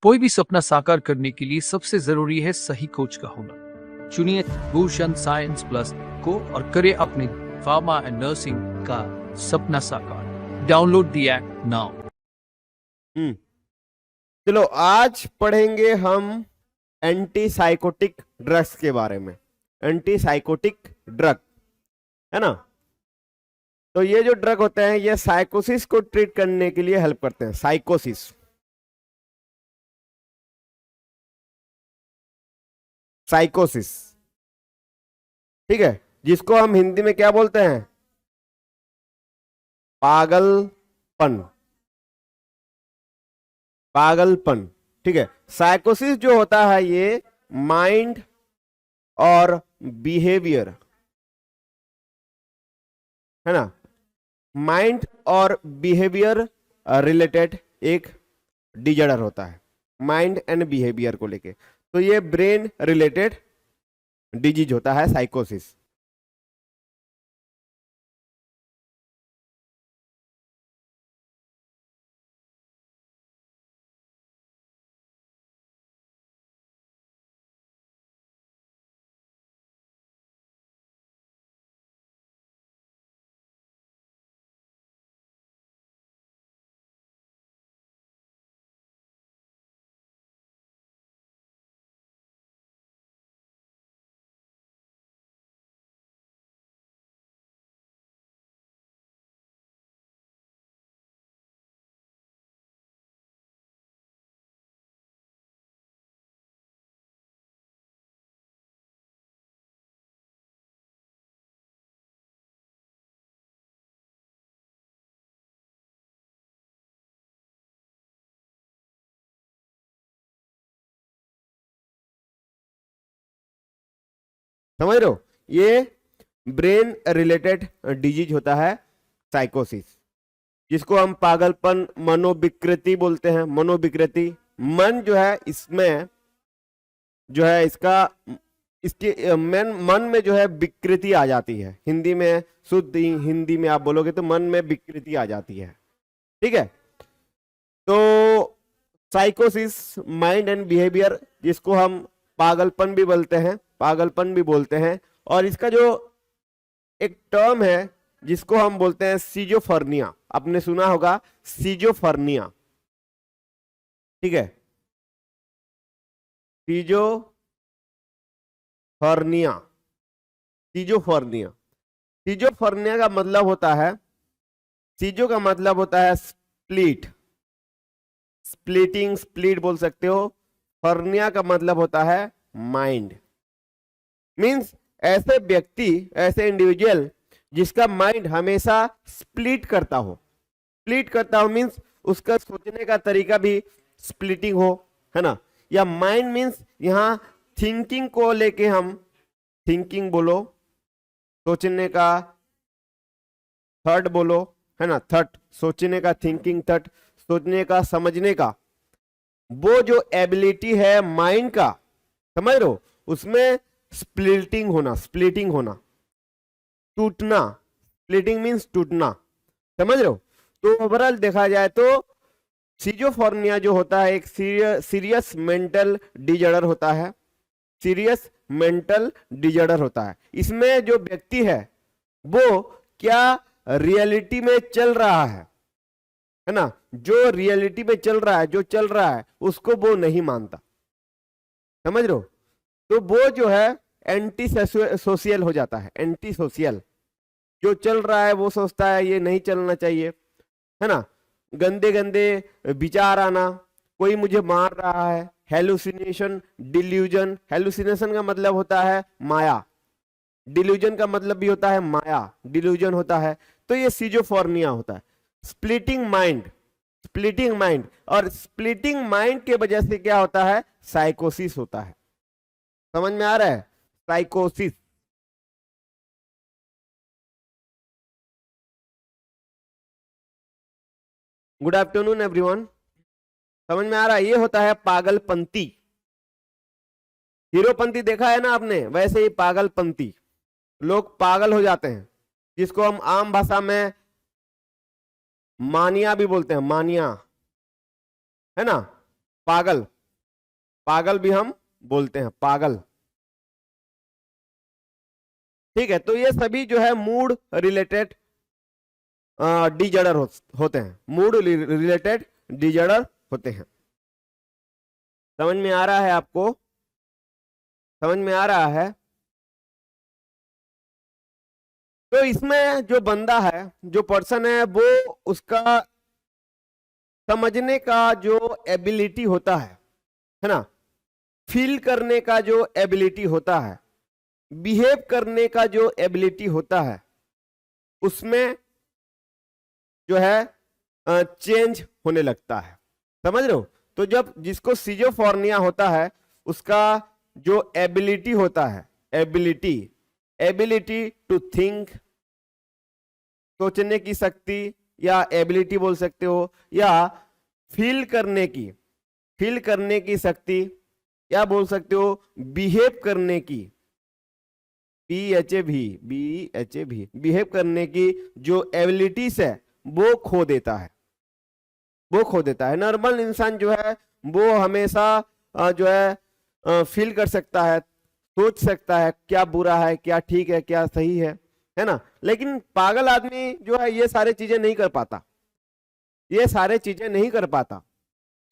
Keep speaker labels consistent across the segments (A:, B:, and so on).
A: कोई भी सपना साकार करने के लिए सबसे जरूरी है सही कोच का होना। चुनिए भूषण साइंस प्लस को और करें अपने फार्मा एंड नर्सिंग का सपना साकार। Download the app now.
B: चलो आज पढ़ेंगे हम एंटी साइकोटिक ड्रग्स के बारे में। एंटी साइकोटिक ड्रग है ना। तो ये जो ड्रग होते हैं ये साइकोसिस को ट्रीट करने के लिए हेल्प करते हैं। साइकोसिस साइकोसिस ठीक है, जिसको हम हिंदी में क्या बोलते हैं? पागलपन। पागलपन ठीक है। साइकोसिस जो होता है ये माइंड और बिहेवियर है ना, माइंड और बिहेवियर रिलेटेड एक डिजॉर्डर होता है। माइंड एंड बिहेवियर को लेके तो ये ब्रेन रिलेटेड डिजीज होता है साइकोसिस। समझ रहे हो, ये ब्रेन रिलेटेड डिजीज होता है साइकोसिस, जिसको हम पागलपन मनोविकृति बोलते हैं। मनोविकृति मन जो है इसमें जो है इसका इसके मन में जो है विकृति आ जाती है। हिंदी में शुद्ध हिंदी में आप बोलोगे तो मन में विकृति आ जाती है। ठीक है, तो साइकोसिस माइंड एंड बिहेवियर, जिसको हम पागलपन भी बोलते हैं, पागलपन भी बोलते हैं। और इसका जो एक टर्म है जिसको हम बोलते हैं सीजोफर्निया, आपने सुना होगा सीजोफर्निया। ठीक है, सीजोफर्निया। सीजोफर्निया सीजोफर्निया का मतलब होता है, सीजो का मतलब होता है स्प्लिट, स्प्लिटिंग, स्प्लिट बोल सकते हो। फर्निया का मतलब होता है माइंड। मींस ऐसे व्यक्ति, ऐसे इंडिविजुअल जिसका माइंड हमेशा स्प्लिट करता हो। स्प्लिट करता हो मींस उसका सोचने का तरीका भी स्प्लिटिंग हो, है ना। या माइंड मींस यहां थिंकिंग को लेके हम थिंकिंग बोलो, सोचने का थर्ड बोलो, है ना। थर्ड सोचने का, थिंकिंग थर्ड सोचने का, समझने का, वो जो एबिलिटी है माइंड का, समझ रहे हो, उसमें स्प्लिटिंग होना, स्प्लिटिंग होना, टूटना। स्प्लिटिंग मींस टूटना, समझ रहे हो। तो ओवरऑल देखा जाए तो सीजोफोर्निया जो होता है एक सीरियस मेंटल डिजॉर्डर होता है। सीरियस मेंटल डिजॉर्डर होता है। इसमें जो व्यक्ति है वो क्या रियलिटी में चल रहा है ना, जो रियलिटी में चल रहा है, जो चल रहा है उसको वो नहीं मानता, समझ रहे हो। तो वो जो है एंटी सोशियल हो जाता है। एंटी सोशियल, जो चल रहा है वो सोचता है ये नहीं चलना चाहिए, है ना। गंदे गंदे विचार आना, कोई मुझे मार रहा है, हेलुसिनेशन, डिल्यूजन। हेलुसिनेशन का मतलब होता है माया, डिल्यूजन का मतलब भी होता है माया, डिल्यूजन होता है। तो ये सीजोफोर्निया होता है। स्प्लिटिंग माइंड, स्प्लिटिंग माइंड, और स्प्लिटिंग माइंड के वजह से क्या होता है? साइकोसिस होता है। समझ में आ रहा है? साइकोसिस। Good afternoon everyone. समझ में आ रहा है? ये होता है पागलपंती। हीरोपंती देखा है ना आपने, वैसे ही पागलपंती। लोग पागल हो जाते हैं, जिसको हम आम भाषा में मानिया भी बोलते हैं, मानिया, है ना। पागल, पागल भी हम बोलते हैं, पागल। ठीक है, तो ये सभी जो है मूड रिलेटेड डिजॉर्डर होते हैं, मूड रिलेटेड डिजॉर्डर होते हैं। समझ में आ रहा है आपको? समझ में आ रहा है? तो इसमें जो बंदा है, जो पर्सन है, वो उसका समझने का जो एबिलिटी होता है ना, फील करने का जो एबिलिटी होता है, बिहेव करने का जो एबिलिटी होता है, उसमें जो है चेंज होने लगता है। समझ रहे हो? तो जब जिसको सिजोफ्रेनिया होता है, उसका जो एबिलिटी होता है, एबिलिटी टू थिंक, सोचने की शक्ति, या एबिलिटी बोल सकते हो, या फील करने की शक्ति, या बोल सकते हो बिहेव करने की, बिहेव करने की जो एबिलिटीज है वो खो देता है। नॉर्मल इंसान जो है वो हमेशा जो है फील कर सकता है, सोच सकता है क्या बुरा है, क्या ठीक है, क्या सही है ना। लेकिन पागल आदमी जो है ये सारे चीजें नहीं कर पाता।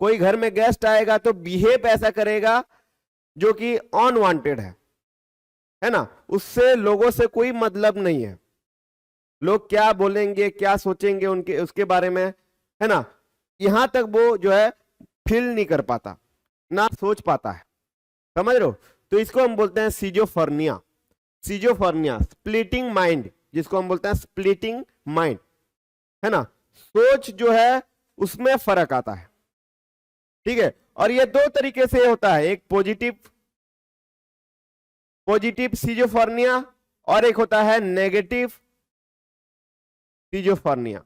B: कोई घर में गेस्ट आएगा तो बिहेव ऐसा करेगा जो कि अनवांटेड है ना, उससे लोगों से कोई मतलब नहीं है, लोग क्या बोलेंगे, क्या सोचेंगे उनके उसके बारे में, है ना, यहां तक वो जो है फील नहीं कर पाता, ना सोच पाता है। समझ रहे हो? तो इसको हम बोलते हैं सिजोफ्रेनिया, स्प्लिटिंग माइंड, जिसको हम बोलते हैं स्प्लिटिंग माइंड, है ना। सोच जो है उसमें फर्क आता है। ठीक है, और ये दो तरीके से होता है, एक पॉजिटिव सिजोफ्रेनिया और एक होता है नेगेटिव सिजोफ्रेनिया।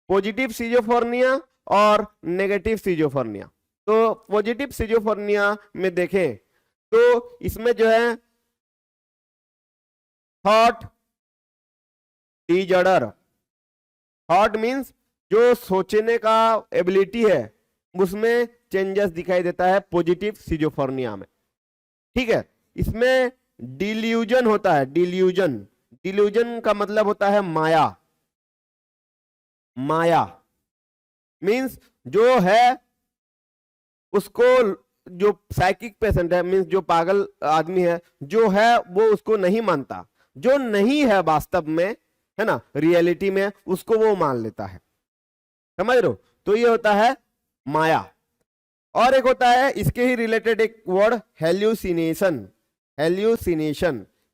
B: पॉजिटिव सिजोफ्रेनिया और नेगेटिव सिजोफ्रेनिया। तो पॉजिटिव सिजोफ्रेनिया में देखें तो इसमें जो है थॉट डिजॉर्डर, थॉट मींस जो सोचने का एबिलिटी है उसमें चेंजेस दिखाई देता है पॉजिटिव सिजोफ्रेनिया में। ठीक है, इसमें डिल्यूजन होता है, डिल्यूजन का मतलब होता है माया मींस जो है उसको, जो साइकिक पेशेंट है मींस जो पागल आदमी है जो है वो उसको नहीं मानता, जो नहीं है वास्तव में, है ना, रियलिटी में, उसको वो मान लेता है। समझ रहे हो? तो ये होता है माया। और एक होता है इसके ही रिलेटेड एक वर्ड हेल्यूसिनेशन।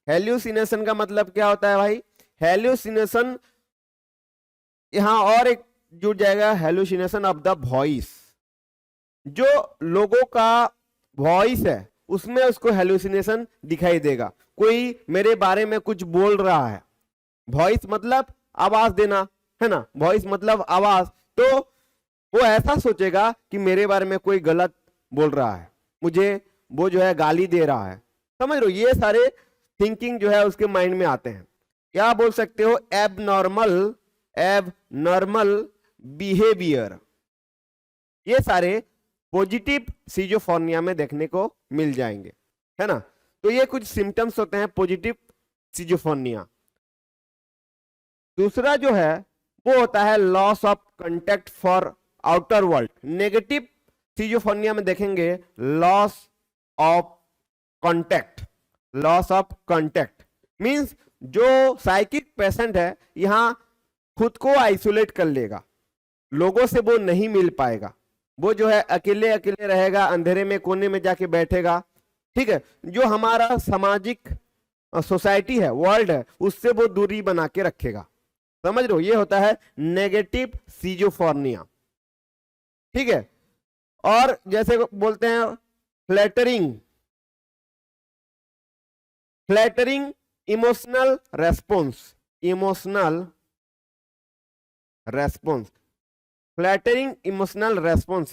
B: हेल्यूसिनेशन का मतलब क्या होता है भाई? हेल्यूसिनेशन, यहां और एक जुड़ जाएगा, हेल्यूसिनेशन ऑफ द वॉइस। जो लोगों का वॉइस है उसमें उसको हेल्यूसिनेशन दिखाई देगा, कोई मेरे बारे में कुछ बोल रहा है, वॉइस मतलब आवाज देना, है ना, वॉइस मतलब आवाज, तो वो ऐसा सोचेगा कि मेरे बारे में कोई गलत बोल रहा है, मुझे वो जो है गाली दे रहा है। समझ रहे हो? ये सारे थिंकिंग जो है उसके माइंड में आते हैं। क्या बोल सकते हो? एबनॉर्मल बिहेवियर, ये सारे पॉजिटिव सिजोफ्रेनिया में देखने को मिल जाएंगे, है ना। तो ये कुछ सिम्टम्स होते हैं पॉजिटिव सिजोफ्रेनिया। दूसरा जो है वो होता है loss of contact for outer world. Negative schizophrenia में देखेंगे लॉस ऑफ कांटेक्ट मींस जो साइकिक पेशेंट है यहां खुद को आइसोलेट कर लेगा, लोगों से वो नहीं मिल पाएगा, वो जो है अकेले रहेगा, अंधेरे में कोने में जाके बैठेगा। ठीक है, जो हमारा सामाजिक सोसाइटी है, वर्ल्ड है, उससे वो दूरी बना के रखेगा। समझ रहे हो? ये होता है नेगेटिव सिजोफ्रेनिया। ठीक है, और जैसे बोलते हैं फ्लैटरिंग इमोशनल रेस्पॉन्स।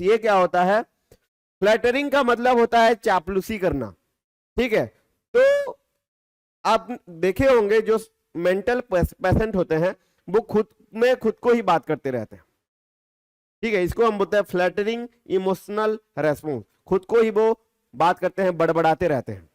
B: ये क्या होता है? फ्लैटरिंग का मतलब होता है चापलूसी करना। ठीक है, तो आप देखे होंगे जो मेंटल पेशेंट होते हैं वो खुद को ही बात करते रहते हैं। ठीक है, इसको हम बोलते हैं फ्लैटरिंग इमोशनल रेस्पॉन्स, खुद को ही वो बात करते हैं, बड़बड़ाते रहते हैं,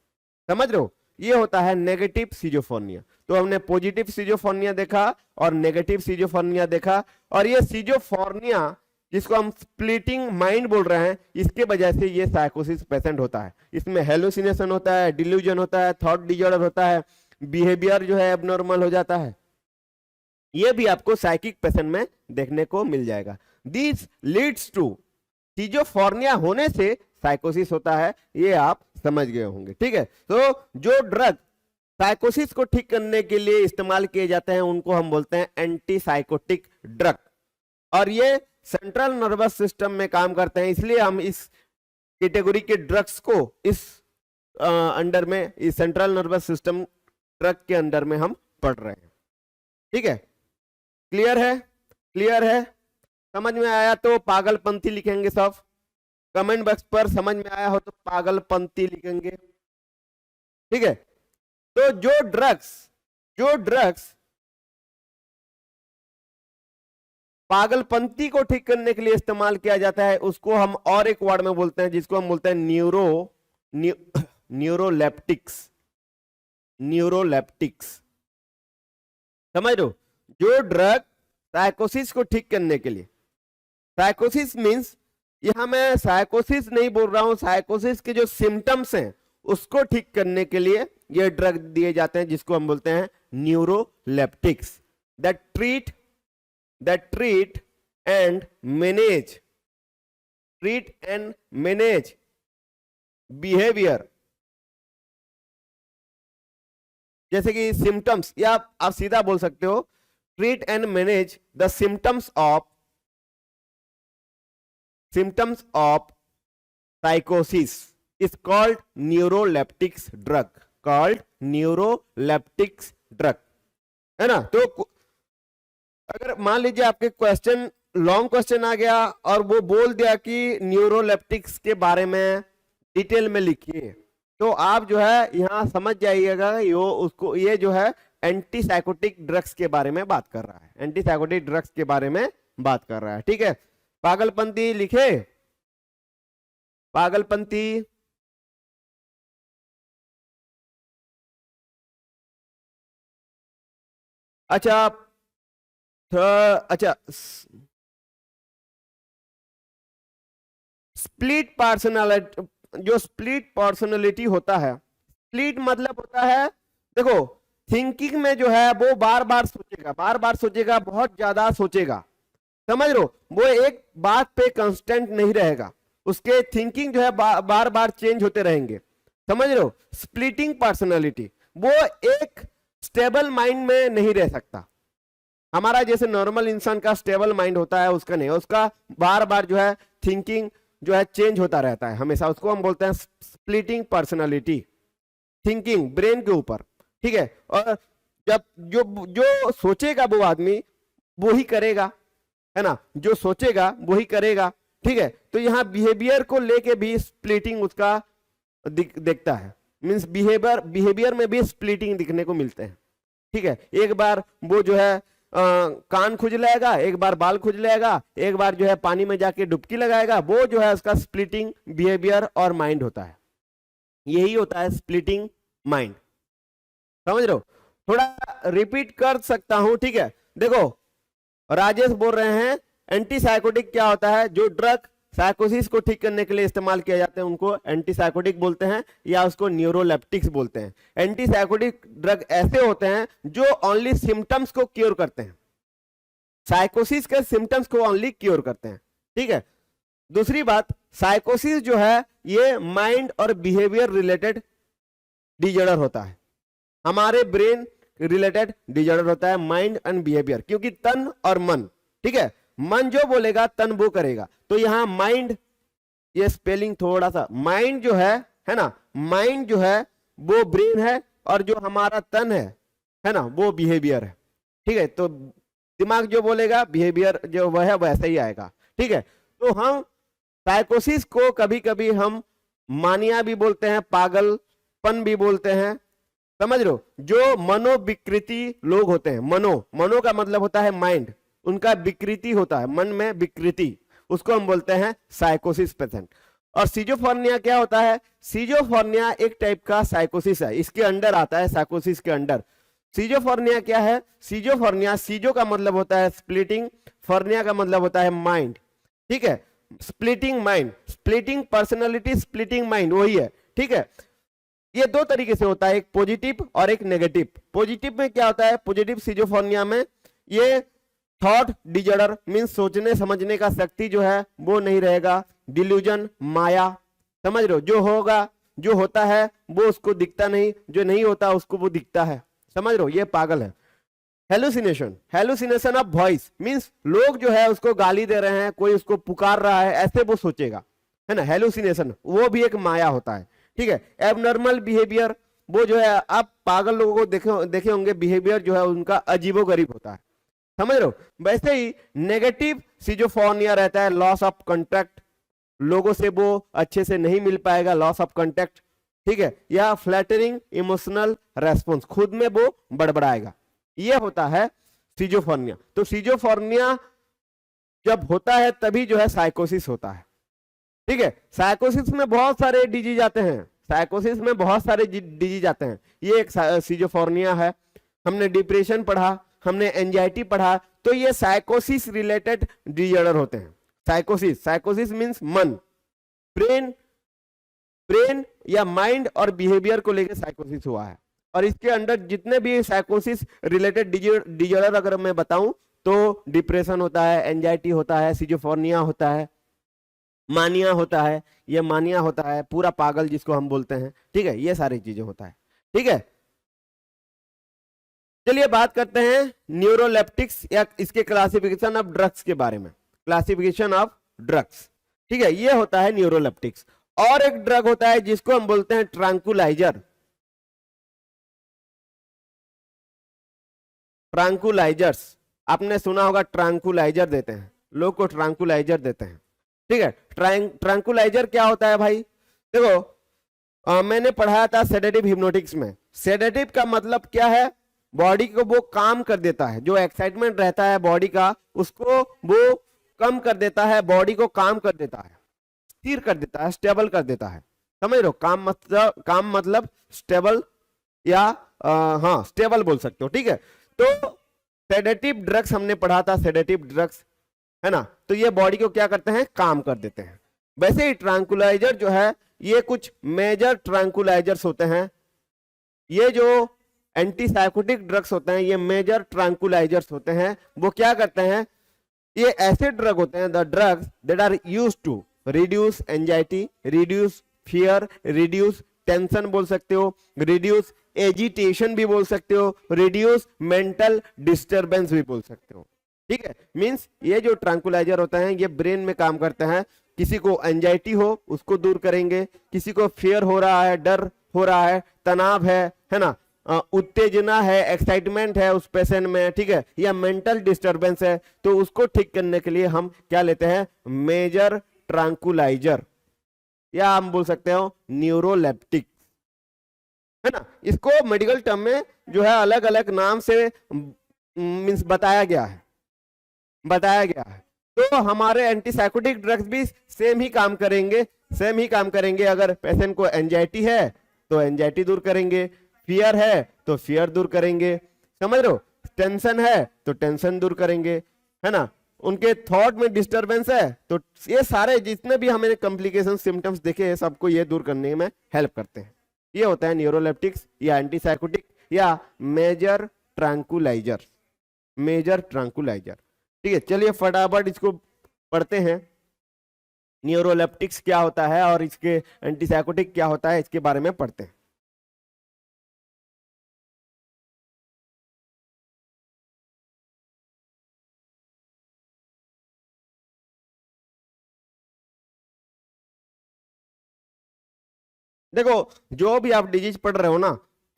B: समझ रहे हो, ये होता है नेगेटिव सिजोफ्रेनिया। तो हमने पॉजिटिव सिजोफ्रेनिया देखा और नेगेटिव सिजोफ्रेनिया देखा, और ये सिजोफ्रेनिया जिसको हम स्प्लिटिंग माइंड बोल रहे हैं, इसके वजह से ये साइकोसिस पेशेंट होता है। इसमें हेलुसिनेशन होता है, डिल्यूजन होता है, थॉट डिजॉर्डर होता है, बिहेवियर जो है एबनॉर्मल हो जाता है, ये भी आपको साइकिक पेशेंट में देखने को मिल जाएगा। दिस लीड्स टू, सिजोफ्रेनिया होने से साइकोसिस होता है, ये आप समझ गए होंगे, ठीक है। तो जो ड्रग साइकोसिस को ठीक करने के लिए इस्तेमाल किए जाते हैं उनको हम बोलते हैं एंटी साइकोटिक ड्रग, और ये सेंट्रल नर्वस सिस्टम में काम करते हैं, इसलिए हम इस कैटेगरी के ड्रग्स को इस अंडर में, इस सेंट्रल नर्वस सिस्टम ड्रग के अंडर में हम पढ़ रहे हैं, ठीक है। क्लियर है, क्लियर है, समझ में आया तो पागलपंथी लिखेंगे सब, कमेंट बॉक्स पर समझ में आया हो तो पागलपंथी लिखेंगे, ठीक है। तो जो ड्रग्स पागलपंथी को ठीक करने के लिए इस्तेमाल किया जाता है, उसको हम और एक वर्ड में बोलते हैं, जिसको हम बोलते हैं न्यूरोलेप्टिक्स, समझ लो। जो ड्रग साइकोसिस को ठीक करने के लिए, साइकोसिस मींस, यहां मैं साइकोसिस नहीं बोल रहा हूं, साइकोसिस के जो सिम्टम्स हैं उसको ठीक करने के लिए ये ड्रग दिए जाते हैं, जिसको हम बोलते हैं neuroleptics, that treat and manage behaviour, जैसे कि सिम्टम्स, या आप सीधा बोल सकते हो treat and manage the symptoms of साइकोसिस is called neuroleptics drug, है ना। तो अगर मान लीजिए आपके क्वेश्चन, लॉन्ग क्वेश्चन आ गया और वो बोल दिया कि न्यूरोलेप्टिक्स के बारे में डिटेल में लिखिए, तो आप जो है यहां समझ जाइएगा ये जो है एंटी साइकोटिक ड्रग्स के बारे में बात कर रहा है, एंटी साइकोटिक ड्रग्स के बारे में बात कर रहा है, ठीक है। पागलपंथी लिखे, पागलपंथी, अच्छा स्प्लिट पर्सनालिटी, जो स्प्लिट पर्सनालिटी होता है, स्प्लिट मतलब होता है, देखो थिंकिंग में जो है वो बार बार सोचेगा, बहुत ज्यादा सोचेगा, समझ लो, वो एक बात पे कांस्टेंट नहीं रहेगा, उसके थिंकिंग जो है बार बार चेंज होते रहेंगे, समझ लो। स्प्लिटिंग पर्सनालिटी, वो एक स्टेबल माइंड में नहीं रह सकता, हमारा जैसे नॉर्मल इंसान का स्टेबल माइंड होता है, उसका नहीं, उसका बार बार जो है थिंकिंग जो है चेंज होता रहता है हमेशा, उसको हम बोलते हैं स्प्लिटिंग पर्सनालिटी, थिंकिंग ब्रेन के ऊपर, ठीक है। और जब जो सोचेगा वो आदमी वो ही करेगा, है ना, जो सोचेगा वो ही करेगा, ठीक है। तो यहाँ बिहेवियर को लेके भी स्प्लिटिंग उसका देखता है, मींस बिहेवियर में भी स्प्लिटिंग दिखने को मिलते हैं, ठीक है। एक बार वो जो है कान खुजलाएगा, एक बार बाल खुजलाएगा, एक बार जो है पानी में जाके डुबकी लगाएगा, वो जो है उसका स्प्लिटिंग बिहेवियर और माइंड होता है, यही होता है स्प्लिटिंग माइंड, समझ रहे हो। थोड़ा रिपीट कर सकता हूं, ठीक है। देखो राजेश बोल रहे हैं एंटी साइकोटिक क्या होता है, जो ड्रग साइकोसिस को ठीक करने के लिए इस्तेमाल किया जाते हैं उनको एंटी साइकोटिक बोलते हैं, या उसको न्यूरोलेप्टिक्स बोलते हैं। एंटी साइकोटिक ड्रग ऐसे होते हैं जो ओनली सिम्टम्स को क्योर करते हैं, साइकोसिस के सिम्टम्स को ओनली क्योर करते हैं, ठीक है। दूसरी बात, साइकोसिस जो है ये माइंड और बिहेवियर रिलेटेड डिजॉर्डर होता है, हमारे ब्रेन रिलेटेड डिजॉर्डर होता है, माइंड एंड बिहेवियर, क्योंकि तन और मन, ठीक है, मन जो बोलेगा तन वो करेगा। तो यहां माइंड, ये स्पेलिंग थोड़ा सा, माइंड जो है ना, माइंड जो है वो ब्रेन है, और जो हमारा तन है ना, वो बिहेवियर है, ठीक है। तो दिमाग जो बोलेगा बिहेवियर जो वह है वैसा ही आएगा, ठीक है। तो हम साइकोसिस को कभी कभी हम मानिया भी बोलते हैं, पागलपन भी बोलते हैं, समझ लो। जो मनोविकृति लोग होते हैं, मनो का मतलब होता है माइंड, उनका विकृति होता है, मन में विकृति, उसको हम बोलते हैं साइकोसिस पेशेंट। और सीजोफ्रेनिया क्या होता है? सीजोफ्रेनिया एक टाइप का साइकोसिस है, इसके अंडर आता है, साइकोसिस के अंडर। सीजोफ्रेनिया क्या है? सीजोफ्रेनिया, सीजो का मतलब होता है स्प्लिटिंग, फर्निया का मतलब होता है माइंड, ठीक है? Splitting mind, splitting personality, splitting mind, वही है, ठीक है? ये दो तरीके से होता है, एक पॉजिटिव और एक नेगेटिव। पॉजिटिव में क्या होता है? पॉजिटिव सीजोफ्रेनिया में ये थॉट डिजॉर्डर मींस सोचने समझने का शक्ति जो है वो नहीं रहेगा, डिल्यूजन, माया, समझ रहे हो? जो होगा, जो होता है वो उसको दिखता नहीं, जो नहीं होता उसको वो दिखता है, समझ रहे हो? ये पागल है। Hallucination, hallucination of voice means लोग जो है उसको गाली दे रहे हैं, कोई उसको पुकार रहा है, ऐसे वो सोचेगा, है ना? हेलुसिनेशन वो भी एक माया होता है, ठीक है? एबनॉर्मल बिहेवियर, वो जो है आप पागल लोगों को देखे होंगे, बिहेवियर जो है उनका अजीबोगरीब होता है, समझ रहे हो? वैसे ही नेगेटिव सीजोफ्रेनिया रहता है, लॉस ऑफ कांटेक्ट, लोगों से वो अच्छे से नहीं मिल पाएगा, लॉस ऑफ कांटेक्ट, ठीक है? या फ्लैटरिंग इमोशनल रेस्पॉन्स, खुद में वो बड़बड़ाएगा, ये होता है सीजोफ्रेनिया। तो सीजोफ्रेनिया जब होता है तभी जो है साइकोसिस होता है, ठीक है? साइकोसिस में बहुत सारे डिजीज आते हैं, साइकोसिस में बहुत सारे डिजीज आते हैं, ये एक सीजोफ्रेनिया है। हमने डिप्रेशन पढ़ा, हमने एंजाइटी पढ़ा, तो ये साइकोसिस रिलेटेड डिजॉर्डर होते हैं। साइकोसिस, साइकोसिस मींस मन, ब्रेन या माइंड और बिहेवियर को लेकर साइकोसिस हुआ है। और इसके अंदर जितने भी साइकोसिस रिलेटेड डिजॉर्डर अगर मैं बताऊं तो डिप्रेशन होता है, एंजाइटी होता है, सिजोफ्रेनिया होता है, मानिया होता है, ये मानिया होता है, पूरा पागल जिसको हम बोलते हैं, ठीक है? ये सारी चीजें होता है, ठीक है? चलिए बात करते हैं न्यूरोलेप्टिक्स या इसके क्लासिफिकेशन ऑफ ड्रग्स के बारे में। क्लासिफिकेशन ऑफ ड्रग्स, ठीक है? ये होता है न्यूरोलेप्टिक्स। और एक ड्रग होता है जिसको हम बोलते हैं ट्रैंकुलाइजर। ट्रैंकुलाइजर्स आपने सुना होगा, ट्रैंकुलाइजर देते हैं लोग को, ट्रैंकुलाइजर देते हैं, ठीक है? ट्रैंकुलाइजर क्या होता है भाई? देखो मैंने पढ़ाया था सेडेटिव हिप्नोटिक्स में। सेडेटिव का मतलब क्या है? बॉडी को वो काम कर देता है, जो एक्साइटमेंट रहता है बॉडी का उसको वो कम कर देता है, बॉडी को काम कर देता है, स्थिर कर देता है, स्टेबल कर देता है, समझ रहे हो? काम मतलब स्टेबल या हाँ स्टेबल बोल सकते हो, ठीक है? तो सेडेटिव ड्रग्स हमने पढ़ा था, सेडेटिव ड्रग्स, है ना? तो ये बॉडी को क्या करते हैं? काम कर देते हैं। वैसे ही ट्रैंकुलाइजर जो है ये कुछ मेजर ट्रैंकुलाइजर्स होते हैं, ये जो एंटीसाइकोटिक ड्रग्स होते हैं ये मेजर ट्रैंकुलाइजर्स होते हैं। वो क्या करते हैं? ये ऐसे ड्रग होते हैं, the drugs that are used to reduce anxiety, reduce fear, reduce tension बोल सकते हो, रिड्यूस एजिटेशन भी बोल सकते हो, रिड्यूस मेंटल डिस्टर्बेंस भी बोल सकते हो, ठीक है? मींस ये जो ट्रैंकुलाइजर होते हैं ये ब्रेन में काम करते हैं। किसी को एंजाइटी हो उसको दूर करेंगे, किसी को फियर हो रहा है, डर हो रहा है, तनाव है ना, उत्तेजना है, एक्साइटमेंट है उस पेशेंट में, ठीक है? या मेंटल डिस्टर्बेंस है, तो उसको ठीक करने के लिए हम क्या लेते हैं? मेजर ट्रैंकुलाइजर, या हम बोल सकते हो न्यूरोलेप्टिक, है ना? इसको मेडिकल टर्म में जो है अलग अलग नाम से मींस बताया गया है। तो हमारे एंटीसाइकोटिक ड्रग्स भी सेम ही काम करेंगे। अगर पेशेंट को एंजाइटी है तो एंजाइटी दूर करेंगे, फियर है तो फियर दूर करेंगे, समझ रहे हो? टेंशन है तो टेंशन दूर करेंगे, है ना? उनके थॉट में डिस्टरबेंस है तो ये सारे जितने भी हमें कॉम्प्लिकेशन सिम्टम्स देखे हैं सबको ये दूर करने में हेल्प करते हैं। ये होता है न्यूरोलेप्टिक्स या एंटीसाइकोटिक या मेजर ट्रैंकुलाइजर, ठीक है? चलिए फटाफट इसको पढ़ते हैं, न्यूरोलेप्टिक्स क्या होता है और इसके एंटीसाइकोटिक क्या होता है, इसके बारे में पढ़ते हैं। देखो जो भी आप डिजीज पढ़ रहे हो ना,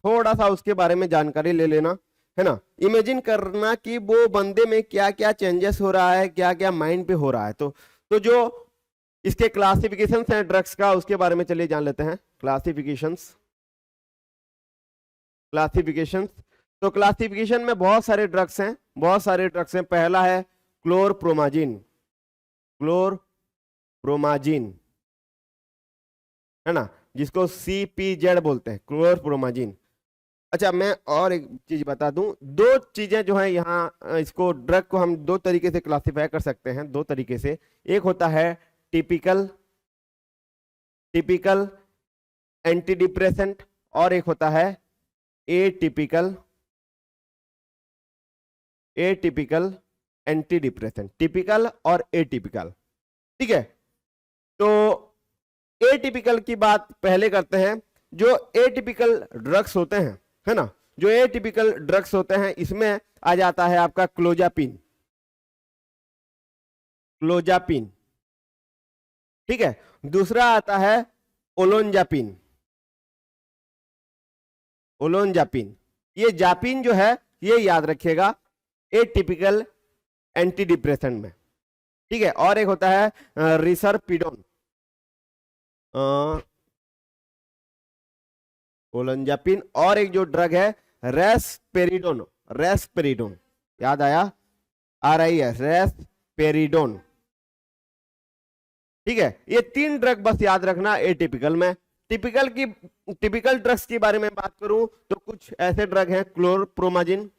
B: थोड़ा सा उसके बारे में जानकारी ले लेना, है ना? इमेजिन करना कि वो बंदे में क्या क्या चेंजेस हो रहा है, क्या क्या माइंड पे हो रहा है। तो जो इसके क्लासिफिकेशंस हैं ड्रग्स का, उसके बारे में चलिए जान लेते हैं। क्लासिफिकेशंस तो क्लासिफिकेशन में बहुत सारे ड्रग्स हैं। पहला है क्लोरप्रोमाजिन, प्रोमाजिन, है ना, जिसको CPZ बोलते हैं, क्लोरप्रोमाजिन। अच्छा, मैं और एक चीज बता दूं, दो चीजें जो है यहाँ, इसको ड्रग को हम दो तरीके से क्लासिफाई कर सकते हैं, दो तरीके से। एक होता है टिपिकल एंटी डिप्रेसेंट, और एक होता है एटिपिकल एंटी डिप्रेसेंट, टिपिकल और एटिपिकल। ठीक है, तो एटिपिकल की बात पहले करते हैं। जो एटिपिकल ड्रग्स होते हैं, है ना, जो एटिपिकल ड्रग्स होते हैं, इसमें आ जाता है आपका क्लोजापिन, ठीक है। दूसरा आता है ओलोंजापिन। ये जापिन जो है, ये याद रखिएगा, एटिपिकल एंटी डिप्रेसेंट में, ठीक है। और एक होता है रिसरपिडोन, ओलोंजापिन, और एक जो ड्रग है रेस्पेरिडोन, याद आया, RIS, रेस्पेरिडोन, ठीक है। ये तीन ड्रग बस याद रखना एटिपिकल में। टिपिकल ड्रग्स के बारे में बात करूं तो कुछ ऐसे ड्रग हैं, क्लोरप्रोमाजिन,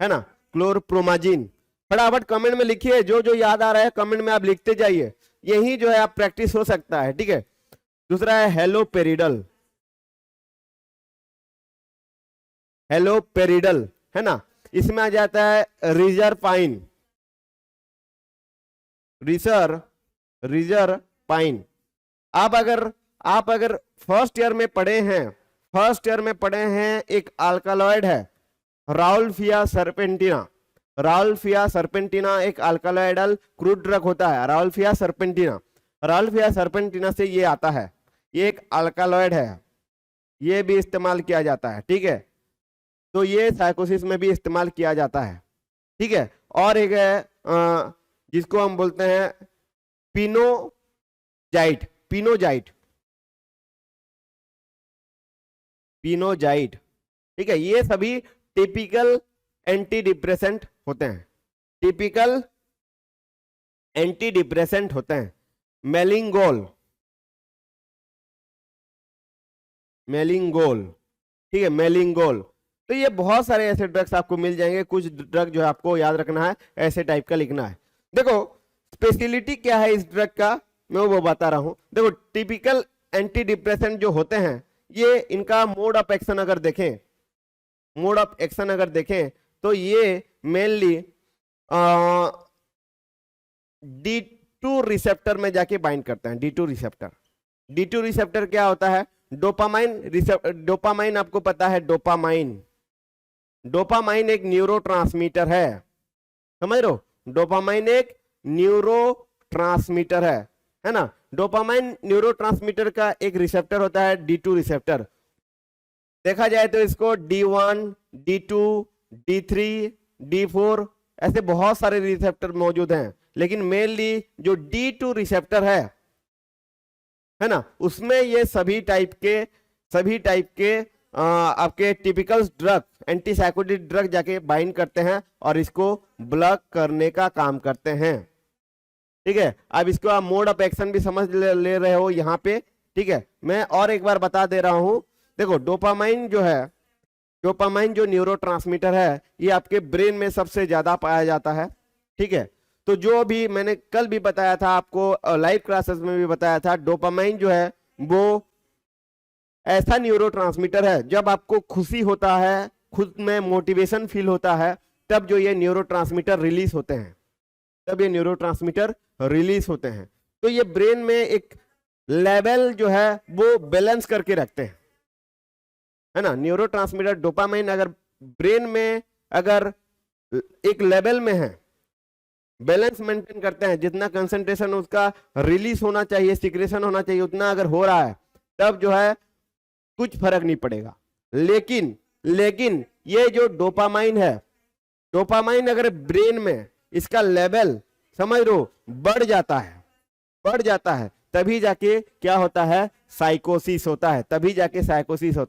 B: है ना, क्लोरप्रोमाजिन। फटाफट कमेंट में लिखिए, जो जो याद आ रहा है कमेंट में आप लिखते जाइए, यही जो है आप प्रैक्टिस हो सकता है, ठीक है। दूसरा है हेलोपेरिडल, है ना, इसमें आ जाता है रिजरपाइन। आप अगर फर्स्ट ईयर में पढ़े हैं, एक अल्कालॉइड है राउल्फिया सर्पेंटिना, एक अल्कालॉइडल क्रूड ड्रग होता है राउल्फिया सर्पेंटिना से ये आता है, ये एक अल्कालॉइड है, ये भी इस्तेमाल किया जाता है, ठीक है। तो ये साइकोसिस में भी इस्तेमाल किया जाता है, ठीक है। और एक है जिसको हम बोलते हैं पिनोजाइट, ठीक है। ये सभी टिपिकल एंटी डिप्रेसेंट होते हैं। मेलिंगोल, ठीक है, मेलिंगोल। तो ये बहुत सारे ऐसे ड्रग्स आपको मिल जाएंगे। कुछ ड्रग जो है आपको याद रखना है, ऐसे टाइप का लिखना है। देखो स्पेशलिटी क्या है इस ड्रग का, मैं वो बता रहा हूं। देखो टिपिकल एंटी डिप्रेसेंट जो होते हैं, ये इनका मोड ऑफ एक्शन अगर देखें तो ये मेनली D2 रिसेप्टर में जाके बाइंड करते हैं। D2 रिसेप्टर क्या होता है? डोपामाइन आपको पता है, डोपामाइन एक न्यूरोट्रांसमीटर है, समझ रहे हो? डोपामाइन एक न्यूरोट्रांसमीटर है ना। डोपामाइन न्यूरोट्रांसमीटर का एक रिसेप्टर होता है D2 रिसेप्टर। देखा जाए तो इसको D1, D2, D3, D4 ऐसे बहुत सारे रिसेप्टर मौजूद हैं, लेकिन मेनली जो D2 रिसेप्टर है ना, उसमें ये सभी टाइप के आपके टिपिकल ड्रग, एंटीसाइकोटिक ड्रग जाके बाइंड करते हैं और इसको ब्लॉक करने का काम करते हैं, ठीक है। अब इसको आप मोड ऑफ एक्शन भी समझ ले रहे हो यहाँ पे, ठीक है। मैं और एक बार बता दे रहा हूं। देखो डोपामाइन जो न्यूरोट्रांसमीटर है, ये आपके ब्रेन में सबसे ज्यादा पाया जाता है, ठीक है। तो जो भी मैंने कल भी बताया था आपको, लाइव क्लासेस में भी बताया था, डोपामाइन जो है वो ऐसा न्यूरोट्रांसमीटर है, जब आपको खुशी होता है, खुद में मोटिवेशन फील होता है, तब जो ये न्यूरोट्रांसमीटर रिलीज होते हैं। तो ये ब्रेन में एक लेवल जो है वो बैलेंस करके रखते हैं, है ना। न्यूरोट्रांसमीटर डोपामाइन अगर ब्रेन में अगर एक लेवल में है, बैलेंस मेंटेन करते हैं, जितना कंसंट्रेशन उसका रिलीज होना चाहिए, सिक्रेशन होना चाहिए, उतना अगर हो रहा है, तब जो है कुछ फर्क नहीं पड़ेगा। लेकिन ये जो डोपामाइन है, डोपामाइन अगर ब्रेन में इसका लेवल समझ लो बढ़ जाता है, तभी जाके क्या होता है? साइकोसिस होता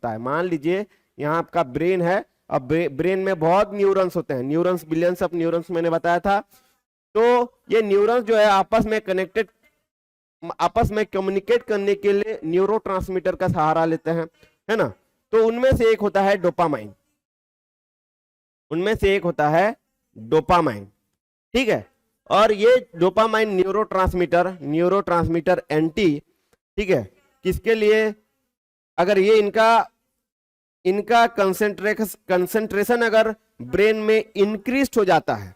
B: है। मान लीजिए यहाँ आपका ब्रेन है, अब ब्रेन में बहुत न्यूरॉन्स होते हैं, न्यूरॉन्स, बिलियंस ऑफ न्यूरॉन्स मैंने बताया था। तो ये न्यूरॉन्स जो है आपस में कम्युनिकेट करने के लिए न्यूरोट्रांसमीटर का सहारा लेते हैं, है ना। तो उनमें से एक होता है डोपामाइन, ठीक है। और ये डोपामाइन न्यूरोट्रांसमीटर एंटी, ठीक है, किसके लिए, अगर ये इनका कंसंट्रेशन अगर ब्रेन में इंक्रीज हो जाता है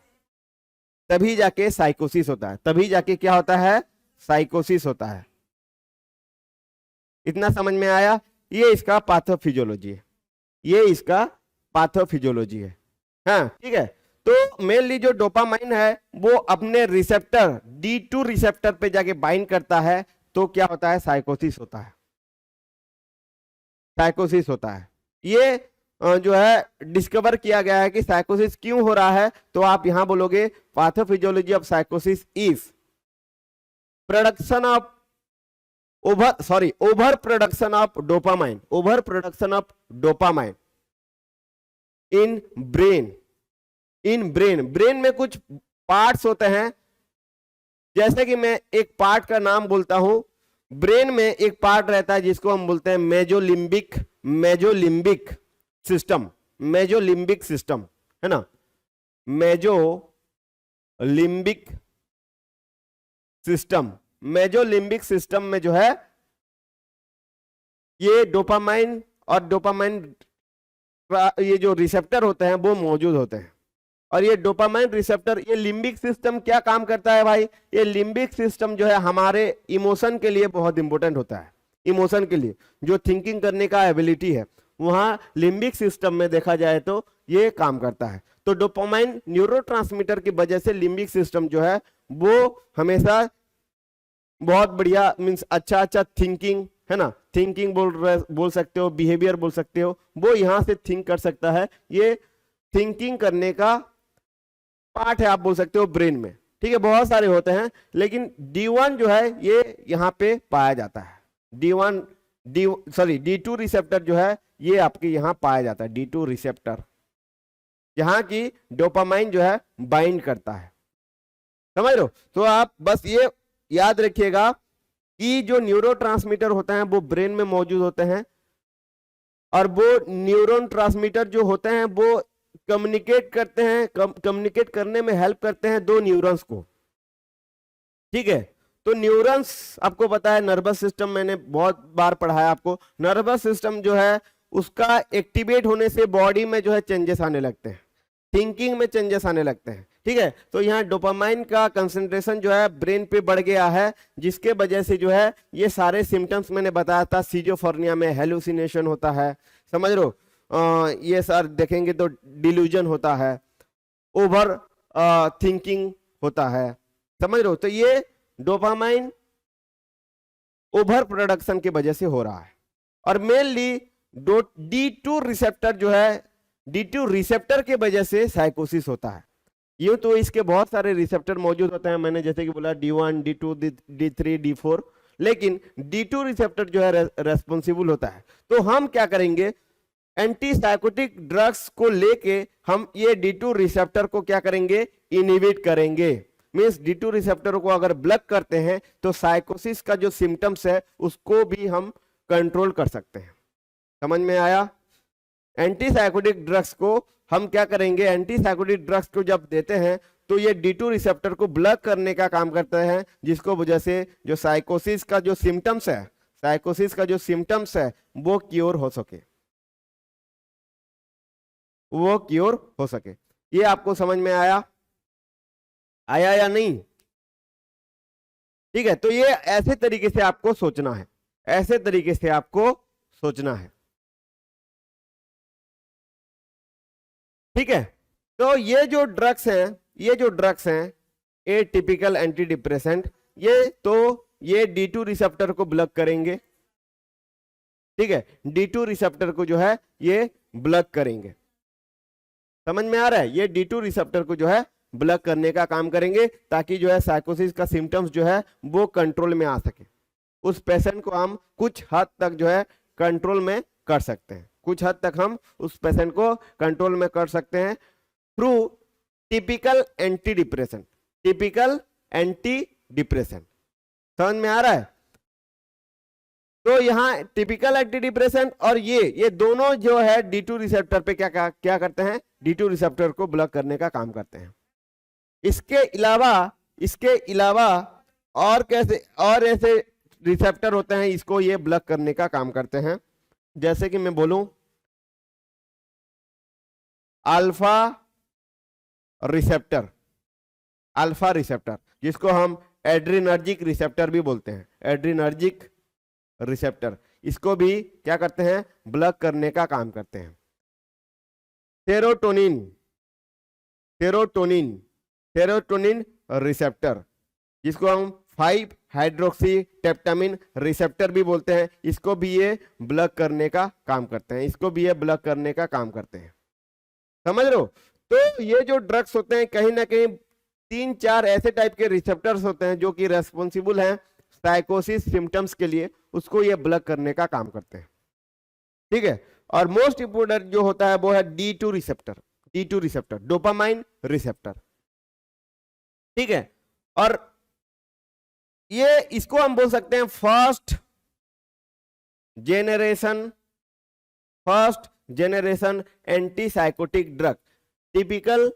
B: तभी जाके साइकोसिस होता है, तभी जाके क्या होता है, साइकोसिस होता है। इतना समझ में आया। ये इसका पैथोफिजियोलॉजी है, हाँ ठीक है। तो मेनली जो डोपामाइन है वो अपने रिसेप्टर D2 रिसेप्टर पे जाके बाइंड करता है, तो क्या होता है, साइकोसिस होता है। ये जो है डिस्कवर किया गया है कि साइकोसिस क्यों हो रहा है, तो आप यहां बोलोगे पैथोफिजियोलॉजी ऑफ साइकोसिस is production of over production of dopamine in brain में कुछ पार्ट्स होते हैं, जैसे कि मैं एक पार्ट का नाम बोलता हूं। ब्रेन में एक पार्ट रहता है जिसको हम बोलते हैं मेजोलिम्बिक सिस्टम, है ना, मेजोलिम्बिक सिस्टम में जो है ये डोपामाइन और ये जो रिसेप्टर होते हैं वो मौजूद होते हैं। और ये डोपामाइन रिसेप्टर, ये लिम्बिक सिस्टम क्या काम करता है भाई, ये लिम्बिक सिस्टम जो है हमारे इमोशन के लिए बहुत इंपॉर्टेंट होता है। इमोशन के लिए जो थिंकिंग करने का एबिलिटी है, वहां लिम्बिक सिस्टम में देखा जाए तो ये काम करता है। तो डोपामाइन न्यूरोट्रांसमीटर की वजह से लिम्बिक सिस्टम जो है वो हमेशा बहुत बढ़िया, मीन्स अच्छा थिंकिंग, है ना, थिंकिंग बोल सकते हो, बिहेवियर बोल सकते हो, वो यहां से थिंक कर सकता है। ये थिंकिंग करने का पार्ट है, आप बोल सकते हो ब्रेन में, ठीक है। बहुत सारे होते हैं, लेकिन D1 जो है ये यहां पे पाया जाता है। D2 रिसेप्टर जो है ये आपके यहां पाया जाता है, D2 रिसेप्टर, जहां की डोपामाइन जो है बाइंड करता है, समझ लो। तो आप बस ये याद रखिएगा कि जो न्यूरोट्रांसमीटर होते हैं वो ब्रेन में मौजूद होते हैं, और वो न्यूरॉन ट्रांसमीटर जो होते हैं वो कम्युनिकेट करने में हेल्प करते हैं दो न्यूरॉन्स को, ठीक है। तो न्यूरॉन्स आपको पता है, नर्वस सिस्टम मैंने बहुत बार पढ़ाया आपको। नर्वस सिस्टम जो है उसका एक्टिवेट होने से बॉडी में जो है चेंजेस आने लगते हैं, थिंकिंग में चेंजेस आने लगते हैं, ठीक है। तो यहाँ डोपामाइन का कंसंट्रेशन जो है ब्रेन पे बढ़ गया है, जिसके वजह से जो है ये सारे सिम्टम्स मैंने बताया था। सिजोफ्रेनिया में हेलुसिनेशन होता है, समझ लो, ये सर देखेंगे तो डिल्यूजन होता है, ओवर थिंकिंग होता है, समझ लो। तो ये डोपामाइन ओवर प्रोडक्शन की वजह से हो रहा है। और मेनली D2 रिसेप्टर जो है, D2 रिसेप्टर के वजह से साइकोसिस होता है। यूं तो इसके बहुत सारे रिसेप्टर मौजूद होते हैं, मैंने जैसे कि बोला D1, D2, D3, D4, लेकिन D2 रिसेप्टर जो है रेस्पॉन्सिबल होता है। तो हम क्या करेंगे, एंटीसाइकोटिक ड्रग्स को लेके हम ये D2 रिसेप्टर को क्या करेंगे, इनहिबिट करेंगे। मींस D2 रिसेप्टर को अगर ब्लॉक करते हैं तो साइकोसिस का जो सिम्टम्स है उसको भी हम कंट्रोल कर सकते हैं। समझ में आया। एंटीसाइकोटिक ड्रग्स को हम क्या करेंगे, एंटीसाइकोटिक ड्रग्स को जब देते हैं तो ये D2 रिसेप्टर को ब्लॉक करने का काम करते हैं, जिसको वजह से जो साइकोसिस का जो सिम्टम्स है वो क्योर हो सके, ये आपको समझ में आया या नहीं, ठीक है। तो ये ऐसे तरीके से आपको सोचना है, ठीक है। तो ये जो ड्रग्स हैं ए टिपिकल एंटी डिप्रेसेंट, ये D2 रिसेप्टर को ब्लॉक करेंगे, ठीक है। D2 रिसेप्टर को जो है ये ब्लॉक करेंगे, समझ में आ रहा है। ये D2 रिसेप्टर को जो है ब्लॉक करने का काम करेंगे, ताकि जो है साइकोसिस का सिम्टम्स जो है वो कंट्रोल में आ सके। उस पेशेंट को हम कुछ हद तक जो है कंट्रोल में कर सकते हैं। कुछ हद तक हम उस पेशेंट को कंट्रोल में कर सकते हैं through typical anti depression. Typical anti depression समझ में आ रहा है? तो यहाँ टिपिकल एंटी डिप्रेशन और ये दोनों जो है D2 रिसेप्टर पे क्या करते हैं, D2 रिसेप्टर को ब्लॉक करने का काम करते हैं। इसके अलावा और ऐसे रिसेप्टर होते हैं, इसको ये ब्लॉक करने का काम करते हैं। जैसे कि मैं बोलूं अल्फा रिसेप्टर, जिसको हम एड्रीनर्जिक रिसेप्टर भी बोलते हैं, एड्रीनर्जिक रिसेप्टर, इसको भी क्या करते हैं, ब्लॉक करने का काम करते हैं। सेरोटोनिन रिसेप्टर, जिसको हम 5 हाइड्रोक्सी टेप्टामिन रिसेप्टर भी बोलते हैं, इसको भी ये ब्लॉक करने का काम करते हैं, समझ रहे हो? तो ये जो ड्रग्स होते हैं कहीं ना कहीं 3-4 ऐसे टाइप के रिसेप्टर्स होते हैं जो कि रेस्पॉन्सिबल हैं साइकोसिस सिम्टम्स के लिए, उसको ये ब्लॉक करने का काम करते हैं, ठीक है। और मोस्ट इंपोर्टेंट जो होता है वो है D2 रिसेप्टर, डोपामाइन रिसेप्टर, ठीक है। और ये इसको हम बोल सकते हैं first generation antipsychotic drug. Typical